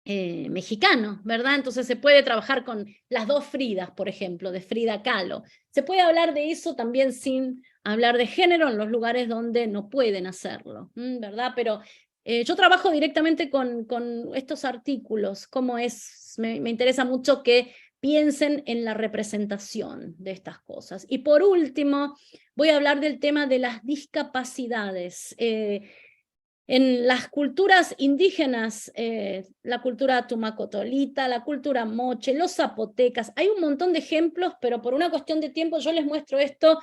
mexicano, ¿verdad? Entonces se puede trabajar con las 2 Fridas, por ejemplo, de Frida Kahlo. Se puede hablar de eso también sin hablar de género en los lugares donde no pueden hacerlo, ¿verdad? Pero yo trabajo directamente con estos artículos, me interesa mucho que piensen en la representación de estas cosas. Y por último, voy a hablar del tema de las discapacidades. En las culturas indígenas, la cultura tumacotolita, la cultura moche, los zapotecas, hay un montón de ejemplos, pero por una cuestión de tiempo yo les muestro esto.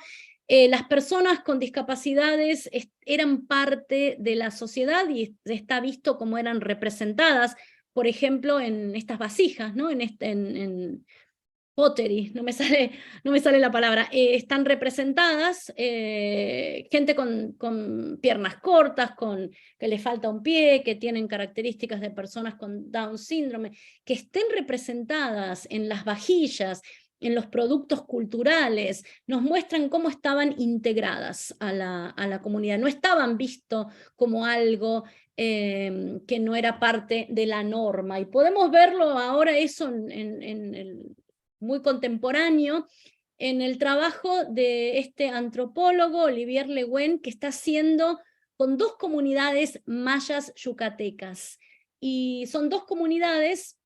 Las personas con discapacidades eran parte de la sociedad y está visto cómo eran representadas, por ejemplo, en estas vasijas, ¿no? En pottery, no me sale la palabra, están representadas gente con piernas cortas, que le falta un pie, que tienen características de personas con Down síndrome, que estén representadas en las vajillas, en los productos culturales, nos muestran cómo estaban integradas a la comunidad, no estaban vistos como algo que no era parte de la norma, y podemos verlo ahora eso en el muy contemporáneo, en el trabajo de este antropólogo, Olivier Le Guin, que está haciendo con 2 comunidades mayas yucatecas, y son 2 comunidades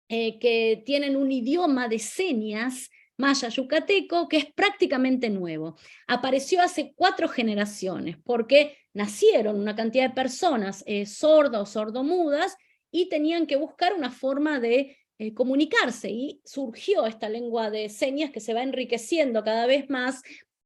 que tienen un idioma de señas maya yucateco que es prácticamente nuevo. Apareció hace 4 generaciones, porque nacieron una cantidad de personas sordas o sordomudas, y tenían que buscar una forma de comunicarse, y surgió esta lengua de señas que se va enriqueciendo cada vez más,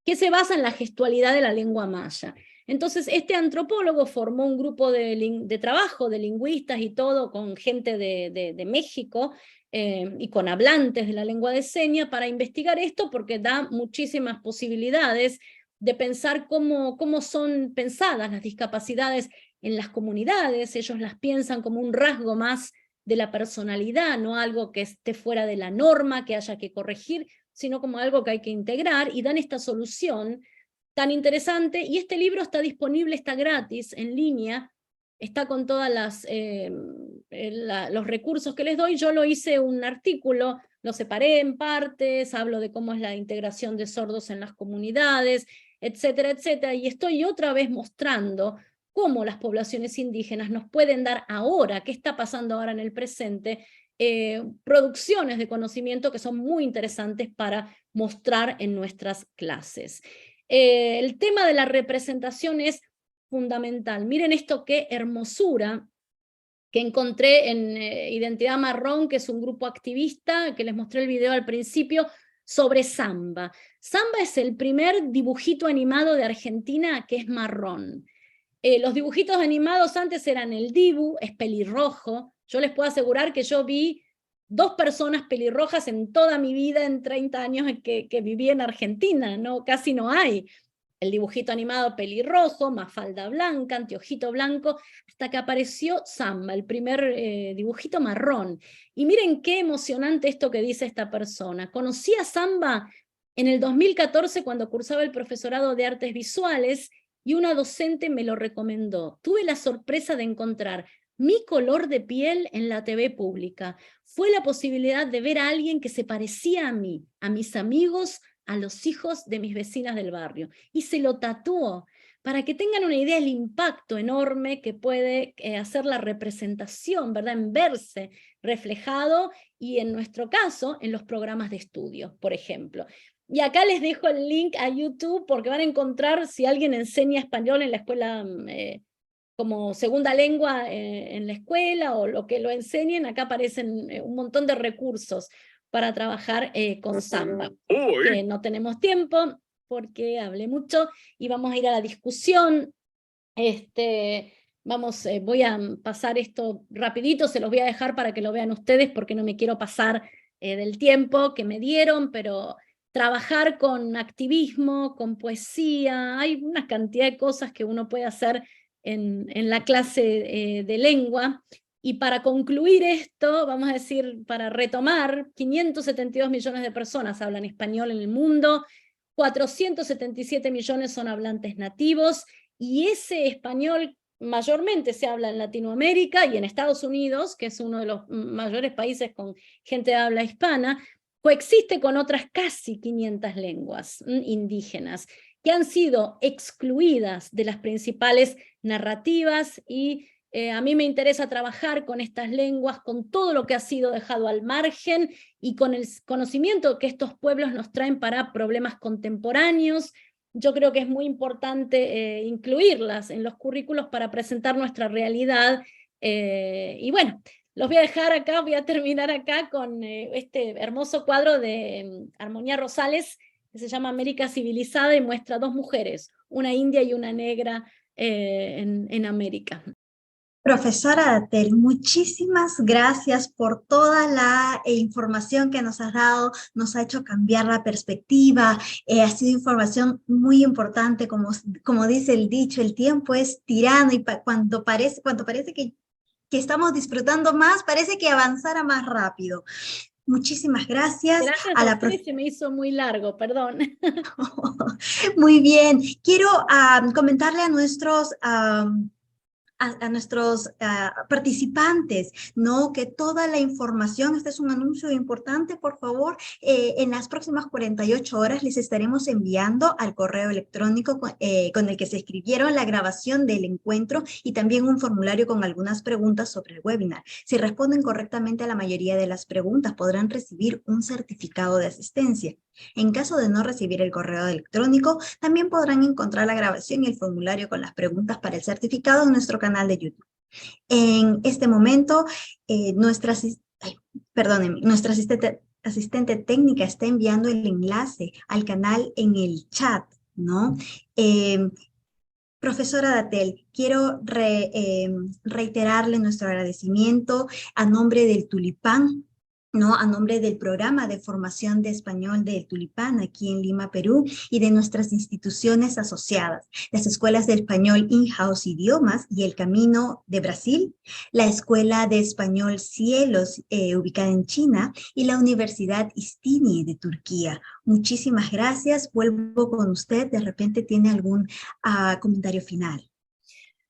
que se basa en la gestualidad de la lengua maya. Entonces este antropólogo formó un grupo de trabajo de lingüistas y todo, con gente de México y con hablantes de la lengua de señas, para investigar esto, porque da muchísimas posibilidades de pensar cómo son pensadas las discapacidades en las comunidades. Ellos las piensan como un rasgo más de la personalidad, no algo que esté fuera de la norma, que haya que corregir, sino como algo que hay que integrar, y dan esta solución tan interesante. Y este libro está disponible, está gratis, en línea, está con todos los recursos que les doy. Yo lo hice un artículo, lo separé en partes, hablo de cómo es la integración de sordos en las comunidades, etcétera, etcétera, y estoy otra vez mostrando cómo las poblaciones indígenas nos pueden dar ahora, qué está pasando ahora en el presente, producciones de conocimiento que son muy interesantes para mostrar en nuestras clases. El tema de la representación es fundamental. Miren esto, qué hermosura que encontré en Identidad Marrón, que es un grupo activista, que les mostré el video al principio, sobre Samba. Samba es el primer dibujito animado de Argentina que es marrón. Los dibujitos animados antes eran el Dibu, es pelirrojo. Yo les puedo asegurar que yo vi 2 personas pelirrojas en toda mi vida, en 30 años que viví en Argentina, ¿no? Casi no hay. el dibujito animado pelirrojo, Mafalda blanca, anteojito blanco, hasta que apareció Samba, el primer dibujito marrón. Y miren qué emocionante esto que dice esta persona. Conocí a Samba en el 2014 cuando cursaba el profesorado de artes visuales y una docente me lo recomendó. Tuve la sorpresa de encontrar mi color de piel en la TV pública. Fue la posibilidad de ver a alguien que se parecía a mí, a mis amigos, a los hijos de mis vecinas del barrio. Y se lo tatuó, para que tengan una idea del impacto enorme que puede hacer la representación, ¿verdad? En verse reflejado, y en nuestro caso, en los programas de estudio, por ejemplo. Y acá les dejo el link a YouTube, porque van a encontrar, si alguien enseña español en la escuela como segunda lengua en la escuela, o lo que lo enseñen, acá aparecen un montón de recursos para trabajar con Samba. No tenemos tiempo, porque hablé mucho, y vamos a ir a la discusión. Voy a pasar esto rapidito, se los voy a dejar para que lo vean ustedes, porque no me quiero pasar del tiempo que me dieron, pero trabajar con activismo, con poesía, hay una cantidad de cosas que uno puede hacer en la clase de lengua. Y para concluir esto, vamos a decir, para retomar, 572 millones de personas hablan español en el mundo, 477 millones son hablantes nativos, y ese español mayormente se habla en Latinoamérica y en Estados Unidos, que es uno de los mayores países con gente de habla hispana, coexiste con otras casi 500 lenguas indígenas, que han sido excluidas de las principales narrativas, y a mí me interesa trabajar con estas lenguas, con todo lo que ha sido dejado al margen, y con el conocimiento que estos pueblos nos traen para problemas contemporáneos. Yo creo que es muy importante incluirlas en los currículos para presentar nuestra realidad. Y bueno, los voy a dejar acá, voy a terminar acá con este hermoso cuadro de Armonía Rosales, que se llama América Civilizada, y muestra dos mujeres, una india y una negra en América. Profesora Datel, muchísimas gracias por toda la información que nos has dado, nos ha hecho cambiar la perspectiva, ha sido información muy importante, como dice el dicho, el tiempo es tirano, y cuando parece que estamos disfrutando más, parece que avanzara más rápido. Muchísimas gracias. Gracias a ustedes, se me hizo muy largo, perdón. Muy bien, quiero comentarle a nuestros participantes, ¿no? Que toda la información, este es un anuncio importante, por favor, en las próximas 48 horas les estaremos enviando al correo electrónico con el que se inscribieron la grabación del encuentro, y también un formulario con algunas preguntas sobre el webinar. Si responden correctamente a la mayoría de las preguntas, podrán recibir un certificado de asistencia. En caso de no recibir el correo electrónico, también podrán encontrar la grabación y el formulario con las preguntas para el certificado en nuestro canal de YouTube. En este momento, nuestra asistente técnica está enviando el enlace al canal en el chat, ¿no? Profesora Datel, quiero reiterarle nuestro agradecimiento a nombre del Tulipán, ¿no? A nombre del programa de formación de español del Tulipán aquí en Lima, Perú, y de nuestras instituciones asociadas, las escuelas de español in-house idiomas y El Camino de Brasil, la Escuela de Español Cielos ubicada en China, y la Universidad Istini de Turquía. Muchísimas gracias, vuelvo con usted, de repente tiene algún comentario final.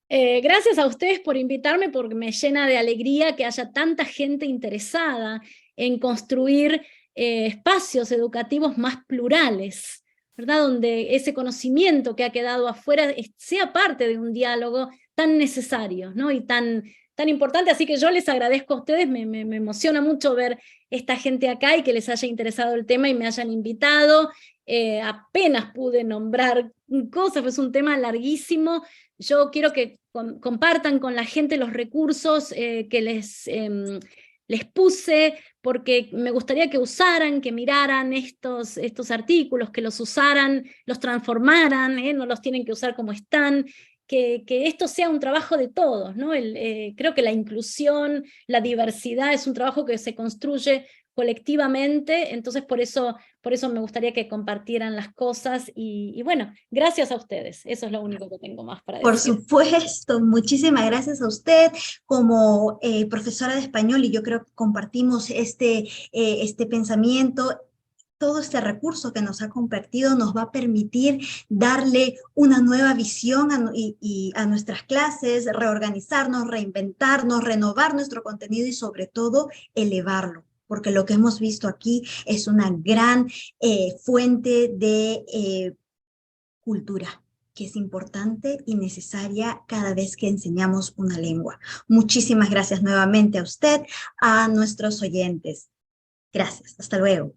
Gracias a ustedes por invitarme, porque me llena de alegría que haya tanta gente interesada en construir espacios educativos más plurales, ¿verdad? Donde ese conocimiento que ha quedado afuera sea parte de un diálogo tan necesario, ¿no? Y tan importante. Así que yo les agradezco a ustedes, me emociona mucho ver esta gente acá y que les haya interesado el tema y me hayan invitado. Apenas pude nombrar cosas, es un tema larguísimo. Yo quiero que compartan con la gente los recursos que les puse, porque me gustaría que usaran, que miraran estos artículos, que los usaran, los transformaran, no los tienen que usar como están, que esto sea un trabajo de todos, ¿no? Creo que la inclusión, la diversidad es un trabajo que se construye colectivamente, entonces por eso me gustaría que compartieran las cosas y bueno, gracias a ustedes, eso es lo único que tengo más para decir. Por supuesto, muchísimas gracias a usted como profesora de español, y yo creo que compartimos este pensamiento. Todo este recurso que nos ha compartido nos va a permitir darle una nueva visión a nuestras clases, reorganizarnos, reinventarnos, renovar nuestro contenido y sobre todo elevarlo, porque lo que hemos visto aquí es una gran fuente de cultura, que es importante y necesaria cada vez que enseñamos una lengua. Muchísimas gracias nuevamente a usted, a nuestros oyentes. Gracias, hasta luego.